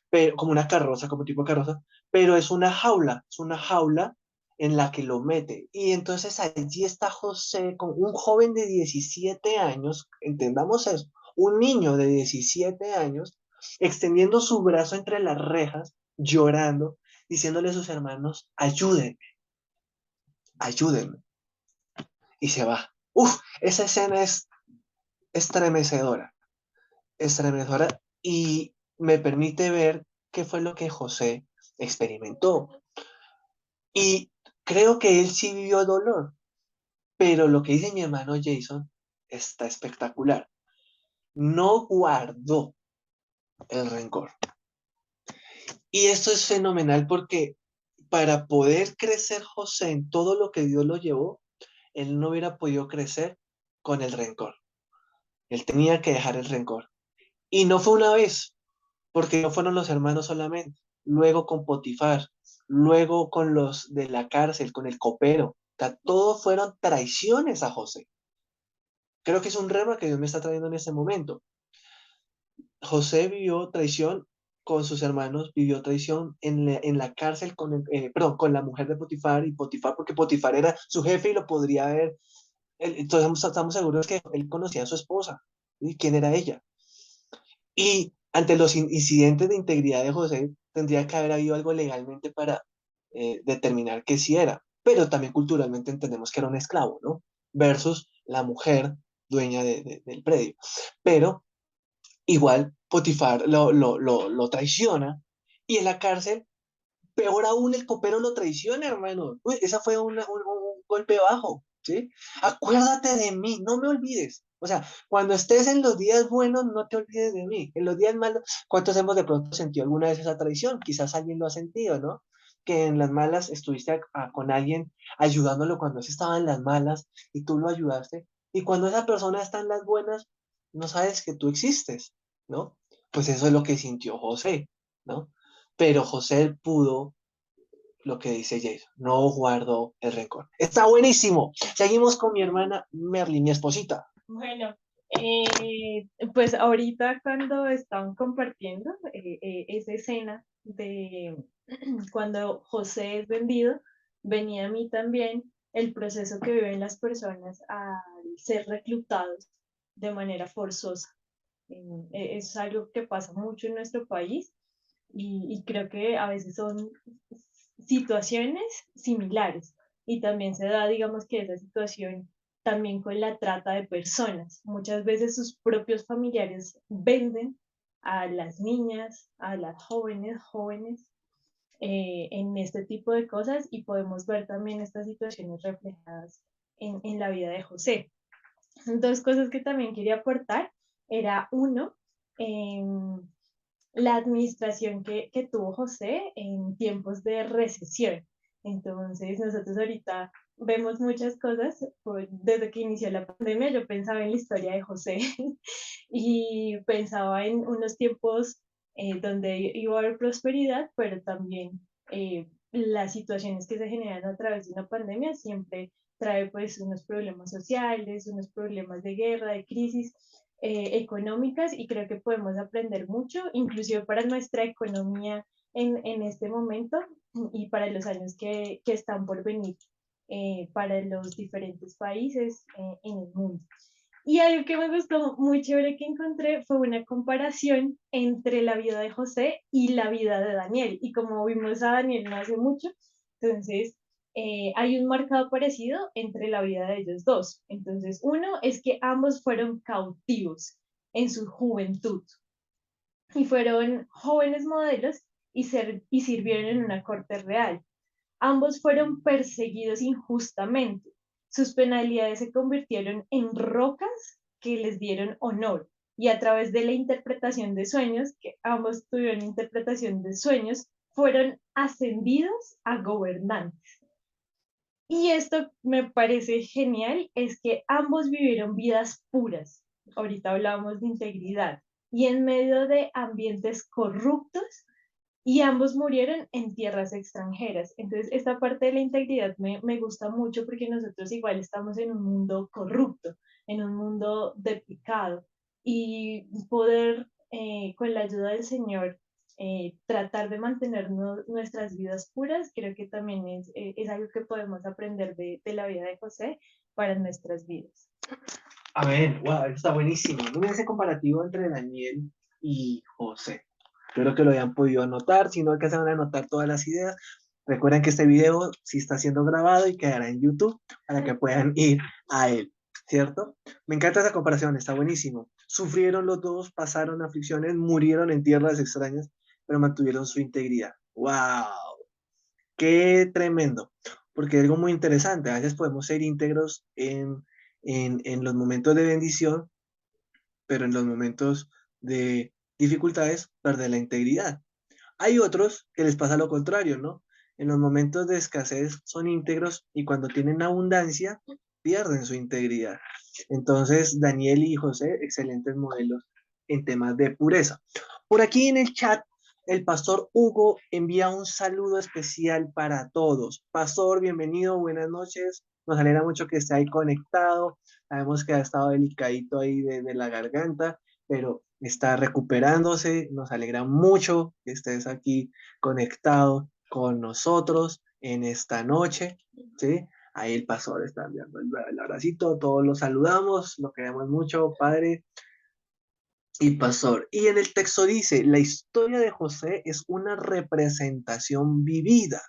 pero, como una carroza, como tipo de carroza, pero es una jaula en la que lo mete. Y entonces allí está José con un joven de 17 años, entendamos eso, un niño de 17 años, extendiendo su brazo entre las rejas, llorando, diciéndole a sus hermanos, ayúdenme, ayúdenme. Y se va. Uf, esa escena es estremecedora, estremecedora y me permite ver qué fue lo que José experimentó. Y creo que él sí vivió dolor, pero lo que dice mi hermano Jason está espectacular. No guardó el rencor. Y esto es fenomenal porque para poder crecer José en todo lo que Dios lo llevó, él no hubiera podido crecer con el rencor. Él tenía que dejar el rencor. Y no fue una vez, porque no fueron los hermanos solamente. luego con Potifar, luego con los de la cárcel, con el copero. O sea, todo fueron traiciones a José. Creo que es un rema que Dios me está trayendo en este momento. José vivió traición con sus hermanos, vivió traición en la cárcel con, perdón, con la mujer de Potifar y Potifar, porque Potifar era su jefe y lo podría haber. Entonces estamos seguros que él conocía a su esposa y quién era ella. Y ante los incidentes de integridad de José, tendría que haber habido algo legalmente para determinar que sí era. Pero también culturalmente entendemos que era un esclavo, ¿no? Versus la mujer dueña del predio. Pero igual Potifar lo traiciona y en la cárcel, peor aún, el copero lo traiciona, hermano. Uy, esa fue un golpe bajo, ¿sí? Acuérdate de mí, no me olvides. O sea, cuando estés en los días buenos, no te olvides de mí. En los días malos, ¿cuántos hemos de pronto sentido alguna vez esa traición? Quizás alguien lo ha sentido, ¿no? Que en las malas estuviste con alguien ayudándolo cuando él estaba en las malas y tú lo ayudaste. Y cuando esa persona está en las buenas, no sabes que tú existes, ¿no? Pues eso es lo que sintió José, ¿no? Pero José pudo, lo que dice Jason, no guardó el rencor. Está buenísimo. Seguimos con mi hermana Merly, mi esposita. Bueno, pues ahorita cuando estaban compartiendo esa escena de cuando José es vendido, venía a mí también el proceso que viven las personas al ser reclutados de manera forzosa. Es algo que pasa mucho en nuestro país y creo que a veces son situaciones similares y también se da, digamos que esa situación también con la trata de personas. Muchas veces sus propios familiares venden a las niñas, a las jóvenes, en este tipo de cosas y podemos ver también estas situaciones reflejadas en la vida de José. Dos cosas que también quería aportar era uno, la administración que tuvo José en tiempos de recesión. Entonces, nosotros ahorita vemos muchas cosas, pues, desde que inició la pandemia yo pensaba en la historia de José y pensaba en unos tiempos donde iba a haber prosperidad, pero también las situaciones que se generan a través de una pandemia siempre trae pues unos problemas sociales, unos problemas de guerra, de crisis económicas y creo que podemos aprender mucho, inclusive para nuestra economía en este momento y para los años que están por venir para los diferentes países en el mundo. Y algo que me gustó muy chévere que encontré fue una comparación entre la vida de José y la vida de Daniel. Y como vimos a Daniel no hace mucho, entonces hay un marcado parecido entre la vida de ellos dos. Entonces, uno es que ambos fueron cautivos en su juventud y fueron jóvenes modelos y sirvieron en una corte real. Ambos fueron perseguidos injustamente. Sus penalidades se convirtieron en rocas que les dieron honor. Y a través de la interpretación de sueños, que ambos tuvieron interpretación de sueños, fueron ascendidos a gobernantes. Y esto me parece genial, es que ambos vivieron vidas puras. Ahorita hablábamos de integridad. Y en medio de ambientes corruptos, y ambos murieron en tierras extranjeras. Entonces, esta parte de la integridad me gusta mucho porque nosotros igual estamos en un mundo corrupto, en un mundo de pecado, y poder, con la ayuda del Señor, tratar de mantener nuestras vidas puras, creo que también es algo que podemos aprender de la vida de José para nuestras vidas. A ver, wow, está buenísimo. Miren ese comparativo entre Daniel y José. Espero que lo hayan podido anotar. Si no alcanzan a anotar todas las ideas, recuerden que este video sí está siendo grabado y quedará en YouTube para que puedan ir a él, ¿cierto? Me encanta esa comparación, está buenísimo. Sufrieron los dos, pasaron aflicciones, murieron en tierras extrañas, pero mantuvieron su integridad. ¡Wow! ¡Qué tremendo! Porque es algo muy interesante. A veces podemos ser íntegros en los momentos de bendición, pero en los momentos de dificultades, perder la integridad. Hay otros que les pasa lo contrario, ¿no? En los momentos de escasez son íntegros y cuando tienen abundancia pierden su integridad. Entonces, Daniel y José, excelentes modelos en temas de pureza. Por aquí en el chat el pastor Hugo envía un saludo especial para todos. Pastor, bienvenido, buenas noches. Nos alegra mucho que esté ahí conectado. Sabemos que ha estado delicadito ahí de la garganta, pero está recuperándose. Nos alegra mucho que estés aquí conectado con nosotros en esta noche, ¿sí? Ahí el pastor está enviando el abracito, todos los saludamos, lo queremos mucho, Padre y pastor. Y en el texto dice, la historia de José es una representación vivida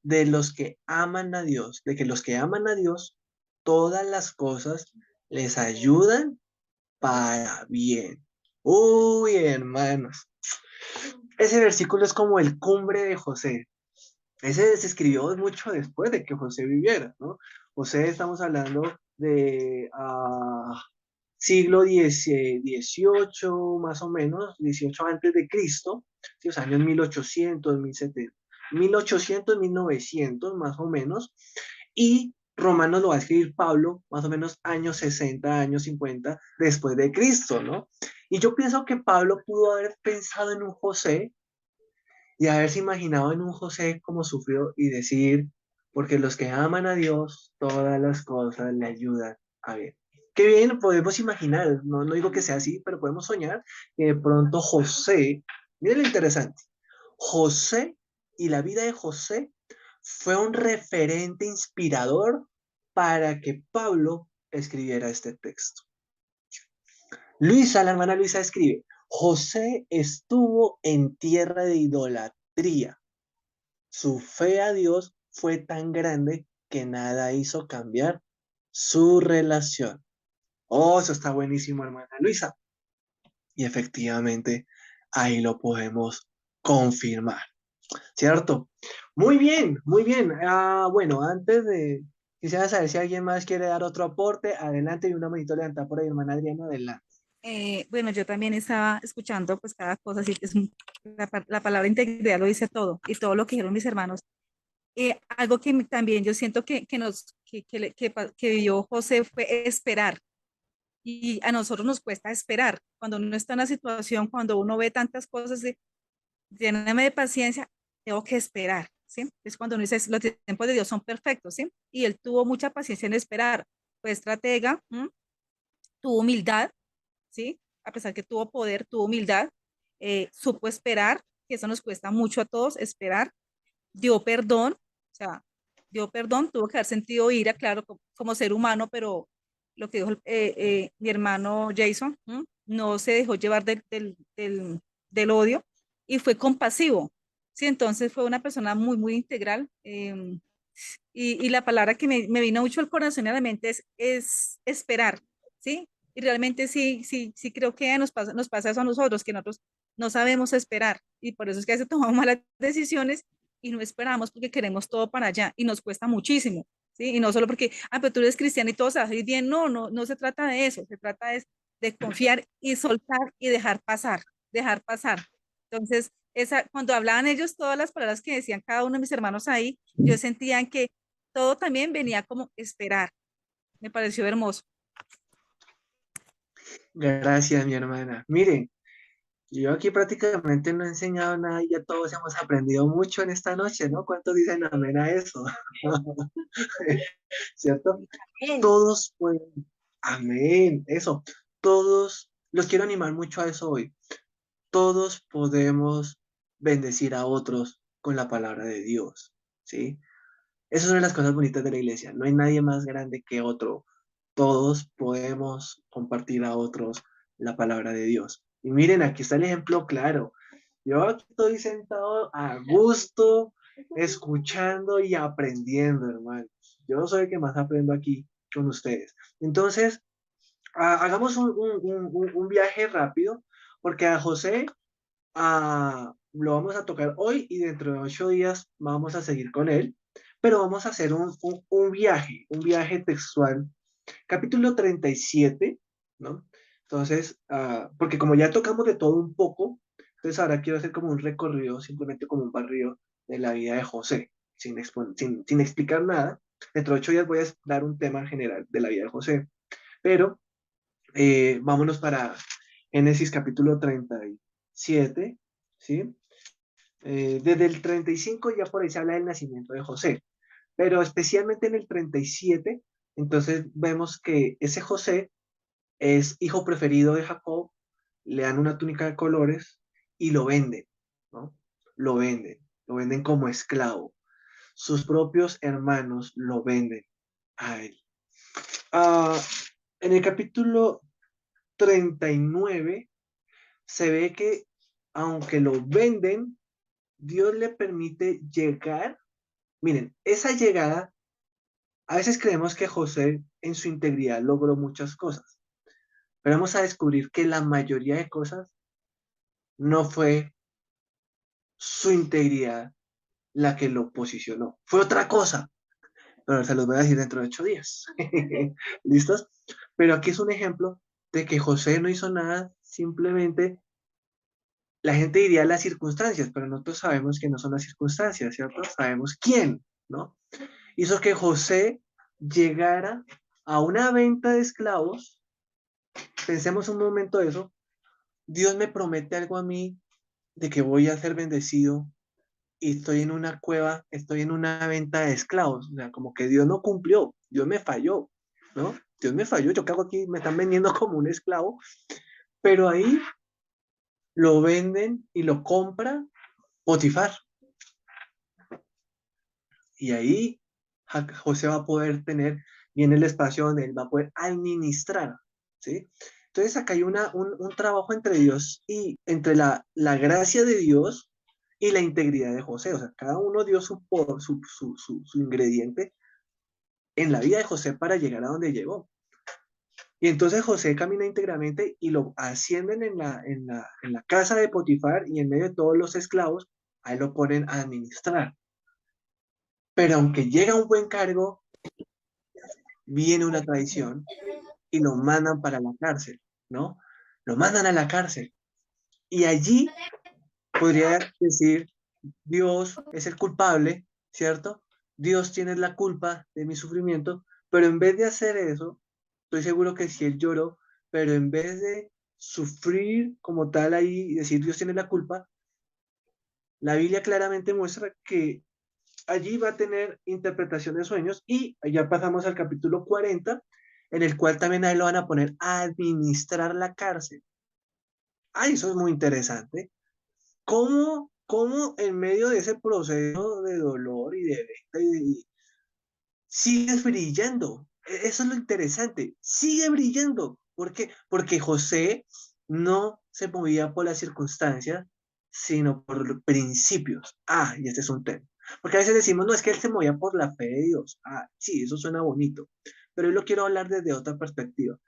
de los que aman a Dios, de que los que aman a Dios, todas las cosas les ayudan para bien. Uy, hermanos, ese versículo es como el cumbre de José. Ese se escribió mucho después de que José viviera, ¿no? José, estamos hablando de siglo XVIII, más o menos, 18 antes de Cristo, ¿sí? Los años 1800, 1700, 1800, 1900, más o menos, y Romanos lo va a escribir Pablo, más o menos años 60, años 50, después de Cristo, ¿no? Y yo pienso que Pablo pudo haber pensado en un José y haberse imaginado en un José como sufrió y decir, porque los que aman a Dios, todas las cosas le ayudan a ver. Qué bien, podemos imaginar, no digo que sea así, pero podemos soñar que de pronto José, miren lo interesante, José y la vida de José fue un referente inspirador para que Pablo escribiera este texto. Luisa, la hermana Luisa escribe, José estuvo en tierra de idolatría. Su fe a Dios fue tan grande que nada hizo cambiar su relación. Oh, eso está buenísimo, hermana Luisa. Y efectivamente, ahí lo podemos confirmar, ¿cierto? Muy bien, muy bien. Bueno, quisiera saber si alguien más quiere dar otro aporte. Adelante, y una manito levantada por ahí, hermana Adriana, adelante. Bueno, yo también estaba escuchando pues cada cosa, así que la palabra integridad lo dice todo y todo lo que dijeron mis hermanos. Algo que también yo siento que vivió José fue esperar y a nosotros nos cuesta esperar cuando uno está en una situación, cuando uno ve tantas cosas de lléname de paciencia, tengo que esperar, ¿sí? Es cuando uno dice, los tiempos de Dios son perfectos, ¿sí? Y él tuvo mucha paciencia en esperar, fue estratega, tuvo humildad, ¿sí? A pesar que tuvo poder, tuvo humildad, supo esperar, que eso nos cuesta mucho a todos, esperar, dio perdón, o sea, dio perdón, tuvo que haber sentido ira, claro, como ser humano, pero lo que dijo mi hermano Jason, no se dejó llevar del odio y fue compasivo, ¿sí? Entonces fue una persona muy, muy integral. Y la palabra que me vino mucho al corazón y a la mente es esperar, ¿sí? Y realmente sí creo que nos pasa eso a nosotros, que nosotros no sabemos esperar y por eso es que a veces tomamos malas decisiones y no esperamos porque queremos todo para allá y nos cuesta muchísimo, ¿sí? Y no solo porque, pero tú eres cristiano y todo se va a ir bien, no se trata de eso, se trata de confiar y soltar y dejar pasar, dejar pasar. Entonces, cuando hablaban ellos, todas las palabras que decían cada uno de mis hermanos ahí, yo sentía que todo también venía como esperar. Me pareció hermoso. Gracias, mi hermana. Miren, yo aquí prácticamente no he enseñado nada y ya todos hemos aprendido mucho en esta noche, ¿no? ¿Cuántos dicen amén a eso? ¿Cierto? Bien. Todos pueden, amén, eso, todos, los quiero animar mucho a eso hoy. Todos podemos bendecir a otros con la palabra de Dios, ¿sí? Esa es una de las cosas bonitas de la iglesia. No hay nadie más grande que otro. Todos podemos compartir a otros la palabra de Dios. Y miren, aquí está el ejemplo claro. Yo aquí estoy sentado a gusto, escuchando y aprendiendo, hermanos. Yo soy el que más aprendo aquí con ustedes. Entonces, hagamos un viaje rápido, porque a José lo vamos a tocar hoy y dentro de 8 días vamos a seguir con él, pero vamos a hacer un viaje textual. Capítulo 37, ¿no? Entonces, porque como ya tocamos de todo un poco, entonces ahora quiero hacer como un recorrido, simplemente como un barrido de la vida de José, sin explicar nada. Dentro de 8 días voy a dar un tema general de la vida de José, pero vámonos para Génesis capítulo 37, ¿sí? Desde el 35 ya por ahí se habla del nacimiento de José, pero especialmente en el 37, entonces vemos que ese José es hijo preferido de Jacob, le dan una túnica de colores y lo venden, ¿no? Lo venden como esclavo. Sus propios hermanos lo venden a él. Ah, en el capítulo 39 se ve que aunque lo venden, Dios le permite llegar. Miren, esa llegada, a veces creemos que José en su integridad logró muchas cosas, pero vamos a descubrir que la mayoría de cosas no fue su integridad la que lo posicionó, fue otra cosa, pero se los voy a decir dentro de 8 días. ¿Listos? Pero aquí es un ejemplo de que José no hizo nada, simplemente la gente diría las circunstancias, pero nosotros sabemos que no son las circunstancias, ¿cierto? Sabemos quién, ¿no? Hizo que José llegara a una venta de esclavos. Pensemos un momento eso. Dios me promete algo a mí de que voy a ser bendecido y estoy en una cueva, estoy en una venta de esclavos. O sea, como que Dios no cumplió, Dios me falló, ¿no? Dios me falló, yo qué hago aquí, me están vendiendo como un esclavo, pero ahí lo venden y lo compra Potifar. Y ahí José va a poder tener bien el espacio donde él va a poder administrar, ¿sí? Entonces acá hay un trabajo entre Dios y entre la gracia de Dios y la integridad de José. O sea, cada uno dio su ingrediente en la vida de José para llegar a donde llegó. Y entonces José camina íntegramente y lo ascienden en la casa de Potifar y en medio de todos los esclavos, ahí lo ponen a administrar. Pero aunque llega a un buen cargo, viene una traición y lo mandan para la cárcel, ¿no? Lo mandan a la cárcel. Y allí podría decir, Dios es el culpable, ¿cierto? Dios tiene la culpa de mi sufrimiento, pero en vez de hacer eso, estoy seguro que si él lloró, pero en vez de sufrir como tal ahí y decir Dios tiene la culpa, la Biblia claramente muestra que allí va a tener interpretación de sueños y ya pasamos al capítulo 40, en el cual también ahí lo van a poner a administrar la cárcel. Ay, eso es muy interesante. ¿Cómo en medio de ese proceso de dolor y de venta sigues brillando? Eso es lo interesante. Sigue brillando. ¿Por qué? Porque José no se movía por las circunstancias, sino por principios. Ah, y este es un tema. Porque a veces decimos, no, es que él se movía por la fe de Dios. Ah, sí, eso suena bonito. Pero hoy lo quiero hablar desde otra perspectiva.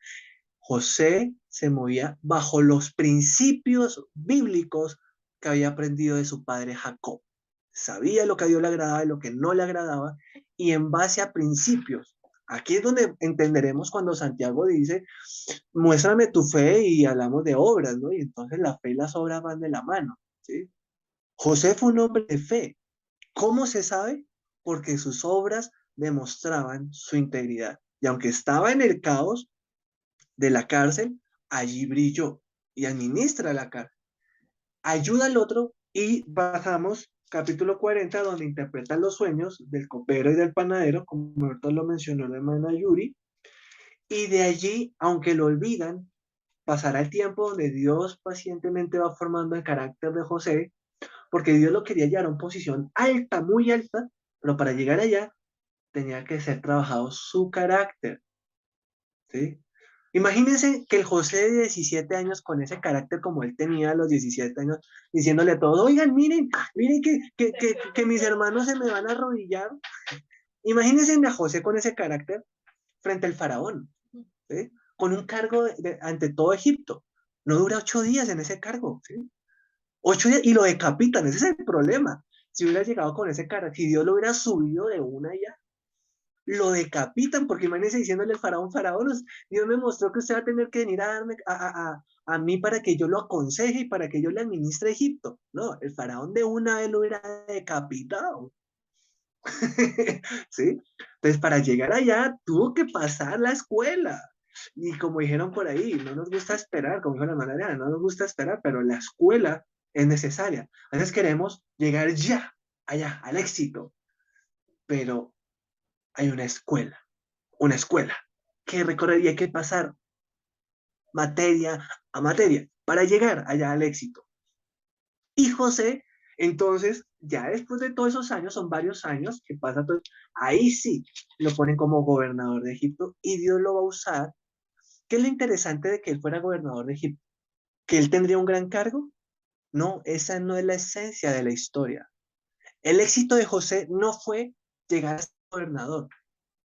José se movía bajo los principios bíblicos que había aprendido de su padre Jacob. Sabía lo que a Dios le agradaba y lo que no le agradaba, y en base a principios. Aquí es donde entenderemos cuando Santiago dice, muéstrame tu fe y hablamos de obras, ¿no? Y entonces la fe y las obras van de la mano, ¿sí? José fue un hombre de fe. ¿Cómo se sabe? Porque sus obras demostraban su integridad. Y aunque estaba en el caos, de la cárcel, allí brilló y administra la cárcel. Ayuda al otro y pasamos capítulo 40 donde interpretan los sueños del copero y del panadero, como ahorita lo mencionó la hermana Yuri, y de allí, aunque lo olvidan, pasará el tiempo donde Dios pacientemente va formando el carácter de José, porque Dios lo quería llevar a una posición alta, muy alta, pero para llegar allá tenía que ser trabajado su carácter, ¿sí? Imagínense que el José de 17 años, con ese carácter como él tenía a los 17 años, diciéndole a todos, oigan, miren que mis hermanos se me van a arrodillar. Imagínense a José con ese carácter frente al faraón, ¿sí? Con un cargo ante todo Egipto. No dura 8 días en ese cargo, ¿sí? 8 días y lo decapitan, ese es el problema. Si hubiera llegado con ese carácter, si Dios lo hubiera subido de una ya, lo decapitan, porque imagínense diciéndole al faraón, faraón, Dios me mostró que usted va a tener que venir a darme a mí para que yo lo aconseje y para que yo le administre Egipto. No, el faraón de una vez lo hubiera decapitado. ¿Sí? Entonces, para llegar allá, tuvo que pasar la escuela. Y como dijeron por ahí, no nos gusta esperar, como dijo la hermana Adriana, no nos gusta esperar, pero la escuela es necesaria. A veces queremos llegar ya, allá, al éxito, pero hay una escuela que recorrer y hay que pasar materia a materia para llegar allá al éxito. Y José, entonces, ya después de todos esos años, son varios años que pasa todo, ahí sí lo ponen como gobernador de Egipto y Dios lo va a usar. ¿Qué es lo interesante de que él fuera gobernador de Egipto? ¿Que él tendría un gran cargo? No, esa no es la esencia de la historia. El éxito de José no fue llegar a ser gobernador.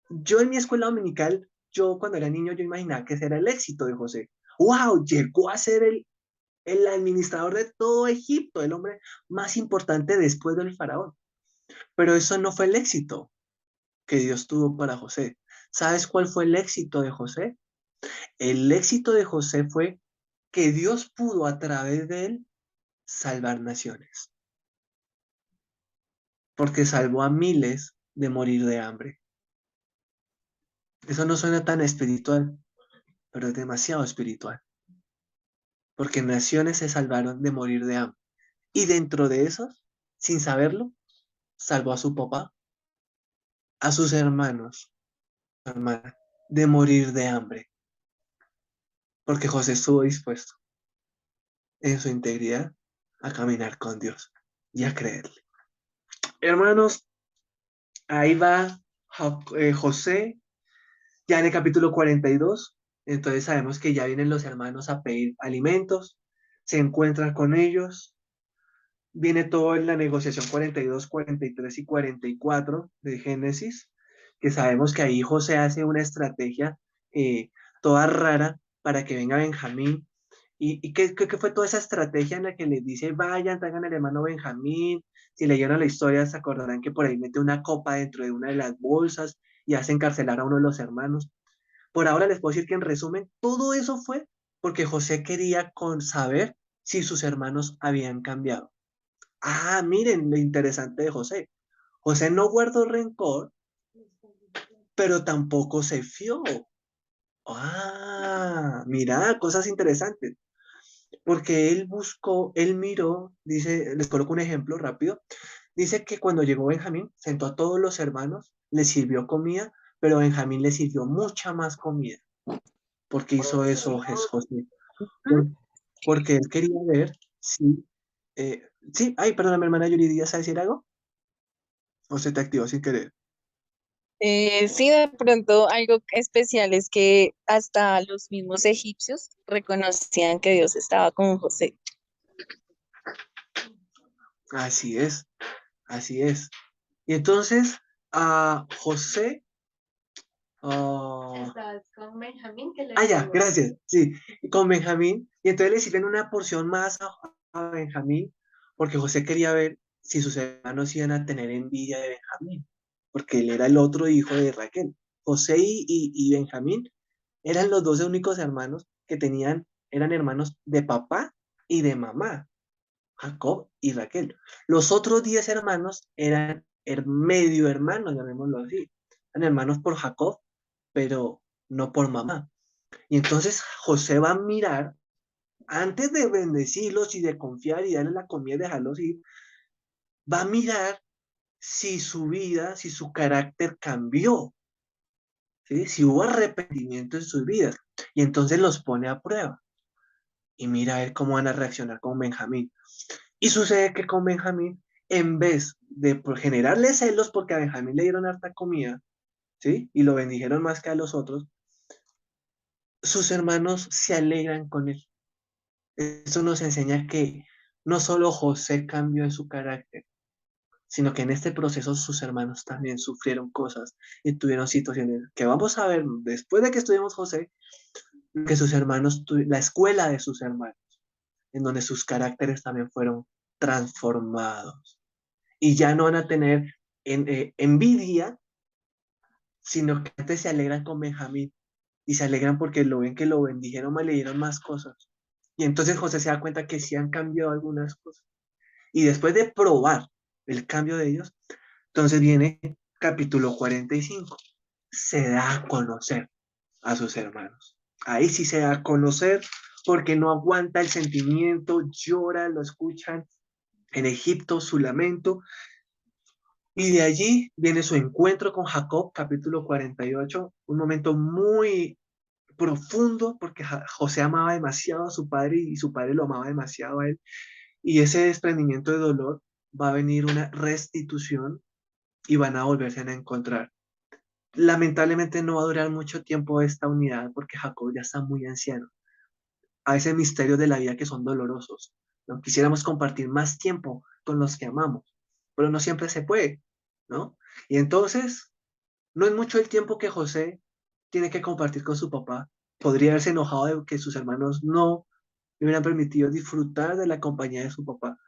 Yo en mi escuela dominical, yo cuando era niño, yo imaginaba que ese era el éxito de José. ¡Wow! Llegó a ser el administrador de todo Egipto, el hombre más importante después del faraón. Pero eso no fue el éxito que Dios tuvo para José. ¿Sabes cuál fue el éxito de José? El éxito de José fue que Dios pudo a través de él salvar naciones, porque salvó a miles de morir de hambre. Eso no suena tan espiritual, pero es demasiado espiritual, porque naciones se salvaron de morir de hambre. Y dentro de esos, sin saberlo, salvó a su papá, a sus hermanos, hermana, de morir de hambre, porque José estuvo dispuesto en su integridad a caminar con Dios y a creerle. Hermanos, ahí va José, ya en el capítulo 42, entonces sabemos que ya vienen los hermanos a pedir alimentos, se encuentran con ellos, viene todo en la negociación 42, 43 y 44 de Génesis, que sabemos que ahí José hace una estrategia toda rara para que venga Benjamín. ¿Y qué fue toda esa estrategia en la que les dice, vayan, traigan al hermano Benjamín? Si leyeron la historia, se acordarán que por ahí mete una copa dentro de una de las bolsas y hace encarcelar a uno de los hermanos. Por ahora les puedo decir que en resumen, todo eso fue porque José quería saber si sus hermanos habían cambiado. Ah, miren lo interesante de José. José no guardó rencor, pero tampoco se fió. Ah, mira, cosas interesantes. Porque él buscó, él miró, dice, les coloco un ejemplo rápido. Dice que cuando llegó Benjamín, sentó a todos los hermanos, les sirvió comida, pero Benjamín le sirvió mucha más comida. ¿Por qué hizo eso José? Por- Porque él quería ver si... sí, ay, perdóname, hermana Yuridia, ¿sabes decir algo? ¿O se te activó sin querer? Sí, de pronto algo especial es que hasta los mismos egipcios reconocían que Dios estaba con José. Así es, así es. Y entonces, a José... Estás con Benjamín, que le Ah, ya, digo. gracias. Sí, con Benjamín. Y entonces le sirven una porción más a Benjamín, porque José quería ver si sus hermanos iban a tener envidia de Benjamín, porque él era el otro hijo de Raquel. José y Benjamín eran los dos únicos hermanos que tenían, eran hermanos de papá y de mamá, Jacob y Raquel. Los otros 10 hermanos eran medio hermanos, llamémoslo así. Eran hermanos por Jacob, pero no por mamá. Y entonces José va a mirar, antes de bendecirlos y de confiar y darle la comida y dejarlos ir, va a mirar si su vida, si su carácter cambió, ¿sí? Si hubo arrepentimiento en sus vidas. Y entonces los pone a prueba. Y mira a ver cómo van a reaccionar con Benjamín. Y sucede que con Benjamín, en vez de generarle celos porque a Benjamín le dieron harta comida, ¿sí? Y lo bendijeron más que a los otros, sus hermanos se alegran con él. Eso nos enseña que no solo José cambió en su carácter, sino que en este proceso sus hermanos también sufrieron cosas y tuvieron situaciones que vamos a ver después de que estudiemos José, que sus hermanos, la escuela de sus hermanos, en donde sus caracteres también fueron transformados. Y ya no van a tener envidia, sino que antes se alegran con Benjamín y se alegran porque lo ven que lo bendijeron más, le dieron más cosas. Y entonces José se da cuenta que sí han cambiado algunas cosas. Y después de probar el cambio de ellos, entonces viene capítulo 45. Se da a conocer a sus hermanos. Ahí sí se da a conocer porque no aguanta el sentimiento, llora, lo escuchan en Egipto, su lamento, y de allí viene su encuentro con Jacob, capítulo 48, un momento muy profundo, porque José amaba demasiado a su padre y su padre lo amaba demasiado a él, y ese desprendimiento de dolor va a venir una restitución y van a volverse a encontrar. Lamentablemente no va a durar mucho tiempo esta unidad porque Jacob ya está muy anciano. A veces misterios de la vida que son dolorosos. ¿No? Quisiéramos compartir más tiempo con los que amamos, pero no siempre se puede, ¿no? Y entonces, no es mucho el tiempo que José tiene que compartir con su papá. Podría haberse enojado de que sus hermanos no le hubieran permitido disfrutar de la compañía de su papá.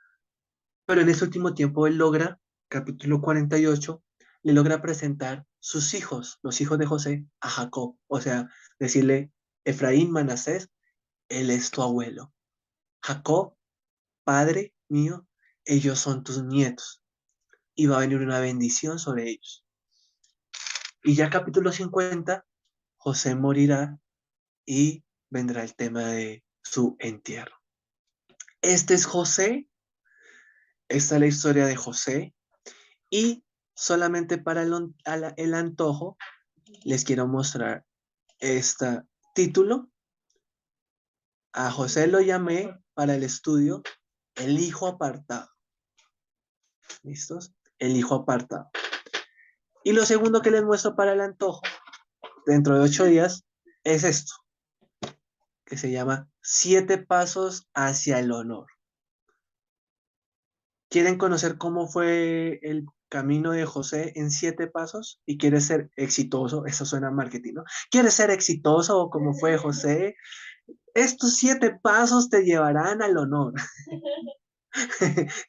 Pero en ese último tiempo él logra, capítulo 48, le logra presentar sus hijos, los hijos de José, a Jacob. O sea, decirle, Efraín, Manasés, él es tu abuelo. Jacob, padre mío, ellos son tus nietos. Y va a venir una bendición sobre ellos. Y ya capítulo 50, José morirá y vendrá el tema de su entierro. Este es José, esta es la historia de José, y solamente para el antojo les quiero mostrar este título. A José lo llamé para el estudio el hijo apartado. ¿Listos? El hijo apartado. Y lo segundo que les muestro para el antojo, dentro de 8 días, es esto, que se llama 7 pasos hacia el honor. ¿Quieren conocer cómo fue el camino de José en 7 pasos? Y quieres ser exitoso, eso suena a marketing, ¿no? ¿Quieres ser exitoso como fue José? Estos 7 pasos te llevarán al honor.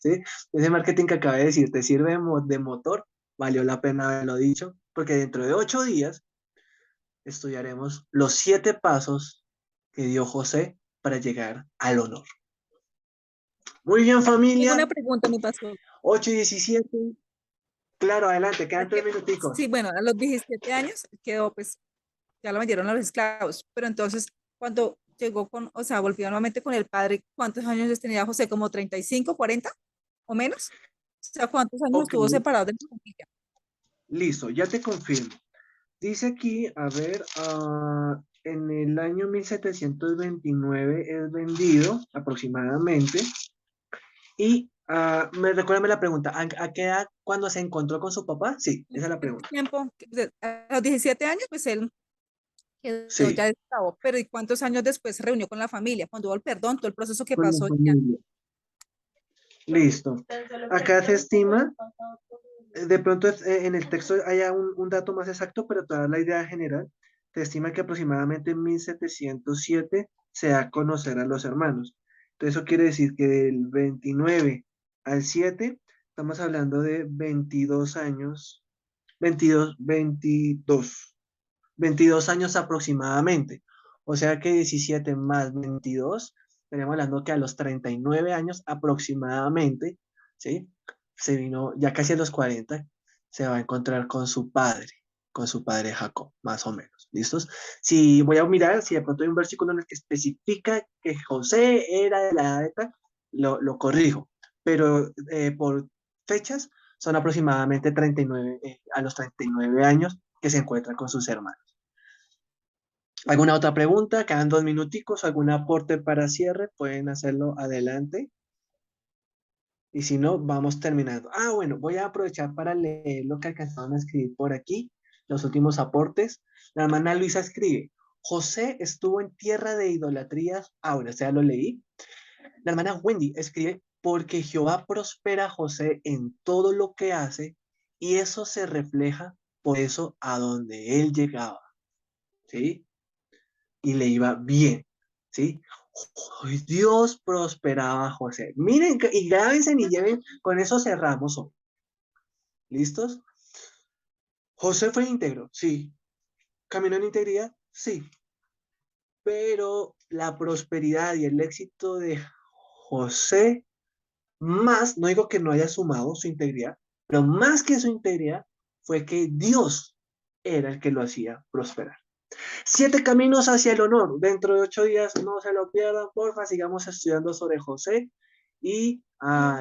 ¿Sí? Ese marketing que acabé de decir, ¿te sirve de motor? Valió la pena haberlo dicho, porque dentro de 8 días estudiaremos los 7 pasos que dio José para llegar al honor. Muy bien, Tengo familia. una pregunta, mi pastor. 8:17. Claro, adelante, quedan 3 Porque, minuticos. sí, bueno, a los 17 años quedó, pues, ya lo vendieron a los esclavos, pero entonces, cuando llegó con, o sea, volvió nuevamente con el padre, ¿cuántos años tenía José? ¿Como 35, 40 o menos? O sea, ¿cuántos años Ok, estuvo separado de su familia? listo, ya te confirmo. Dice aquí, a ver, en el año 1729 es vendido aproximadamente. Y recuérdame la pregunta, ¿a qué edad cuando se encontró con su papá? Sí, esa es la El pregunta. tiempo, a los 17 años, pues él quedó Sí, ya de esclavo, pero ¿y cuántos años después se reunió con la familia? Cuando hubo el perdón, todo el proceso que con la pasó ya. familia. Listo. Acá se estima, de pronto en el texto haya un dato más exacto, pero toda la idea general, se estima que aproximadamente en 1707 se da a conocer a los hermanos. Entonces eso quiere decir que del 29 al 7, estamos hablando de 22 años, 22 años aproximadamente. O sea que 17 más 22, estaríamos hablando que a los 39 años aproximadamente, ¿sí? Se vino ya casi a los 40, se va a encontrar con su padre Jacob, más o menos. ¿Listos? Si voy a mirar, si de pronto hay un versículo en el que especifica que José era de la edad de tal, lo corrijo. Pero por fechas son aproximadamente 39, a los 39 años que se encuentra con sus hermanos. ¿Alguna otra pregunta? Quedan 2 minuticos. ¿Algún aporte para cierre? Pueden hacerlo adelante. Y si no, vamos terminando. Bueno, voy a aprovechar para leer lo que alcanzaron a escribir por aquí, los últimos aportes. La hermana Luisa escribe, José estuvo en tierra de idolatrías. Bueno, ya lo leí. La hermana Wendy escribe, porque Jehová prospera a José en todo lo que hace y eso se refleja por eso a donde él llegaba, ¿sí? Y le iba bien, ¿sí? Dios prosperaba a José. Miren, y grábense y lleven, con eso cerramos hoy. ¿Listos? José fue íntegro, sí. ¿Caminó en integridad? Sí. Pero la prosperidad y el éxito de José, más, no digo que no haya sumado su integridad, pero más que su integridad, fue que Dios era el que lo hacía prosperar. 7 caminos hacia el honor. Dentro de 8 días, no se lo pierdan, porfa, sigamos estudiando sobre José y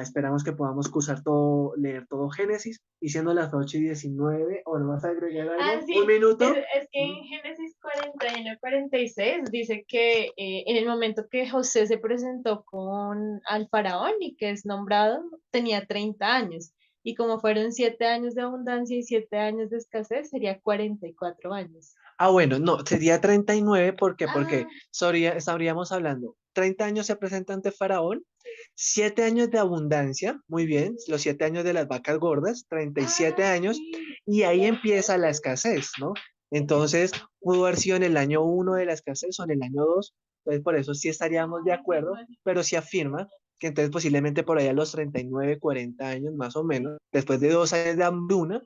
esperamos que podamos cursar todo, leer todo Génesis, y siendo las 8:19, ¿o no vas a agregar algo? Sí, ¿Un minuto? es que en Génesis 41-46 dice que en el momento que José se presentó al faraón y que es nombrado, tenía 30 años. Y como fueron 7 años de abundancia y 7 años de escasez, sería 44 años. Bueno, no, sería 39, ¿por qué? Porque Ah. estaríamos hablando, 30 años se presenta ante Faraón, 7 años de abundancia, muy bien, los 7 años de las vacas gordas, 37 años, Sí. y ahí empieza la escasez, ¿no? Entonces, pudo haber sido en el año 1 de la escasez o en el año 2, entonces por eso sí estaríamos de acuerdo, pero sí afirma que entonces posiblemente por allá a los 39, 40 años más o menos, después de 2 años de hambruna,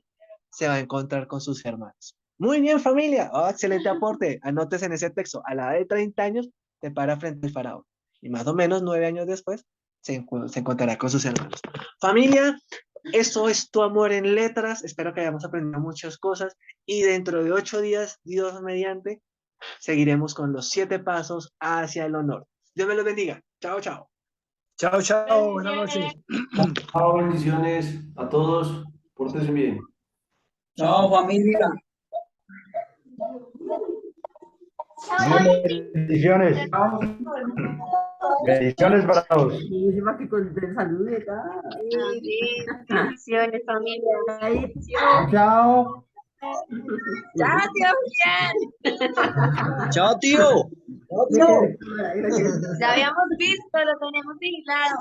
se va a encontrar con sus hermanos. Muy bien, familia. Excelente aporte. Anótese en ese texto. A la edad de 30 años, se para frente al faraón. Y más o menos 9 años después, se encontrará con sus hermanos. Familia, eso es Tu Amor en Letras. Espero que hayamos aprendido muchas cosas. Y dentro de 8 días, Dios mediante, seguiremos con los 7 pasos hacia el honor. Dios me los bendiga. Chao, chao. Chao, chao, buenas noches. Chao, bendiciones a todos. Pórtense bien. Chao, familia. Bendiciones. Bendiciones para todos. Buenísima que con el saludo de acá. Bendiciones, familia. Chao. ¡Chao, tío Julián! Chao, tío. Chao, Ya habíamos visto, lo tenemos vigilado.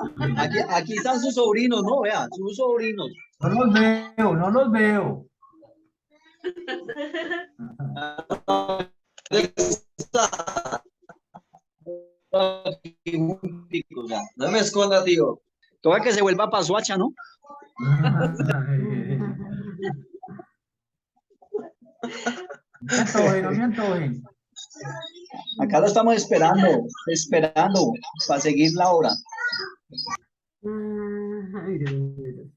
Aquí están sus sobrinos, ¿no? Vea, sus sobrinos. No los veo, no los veo. No me esconda, tío. Toca que se vuelva para Suacha, ¿no? Miento, Acá lo estamos esperando para seguir la hora. Ay, Dios mío.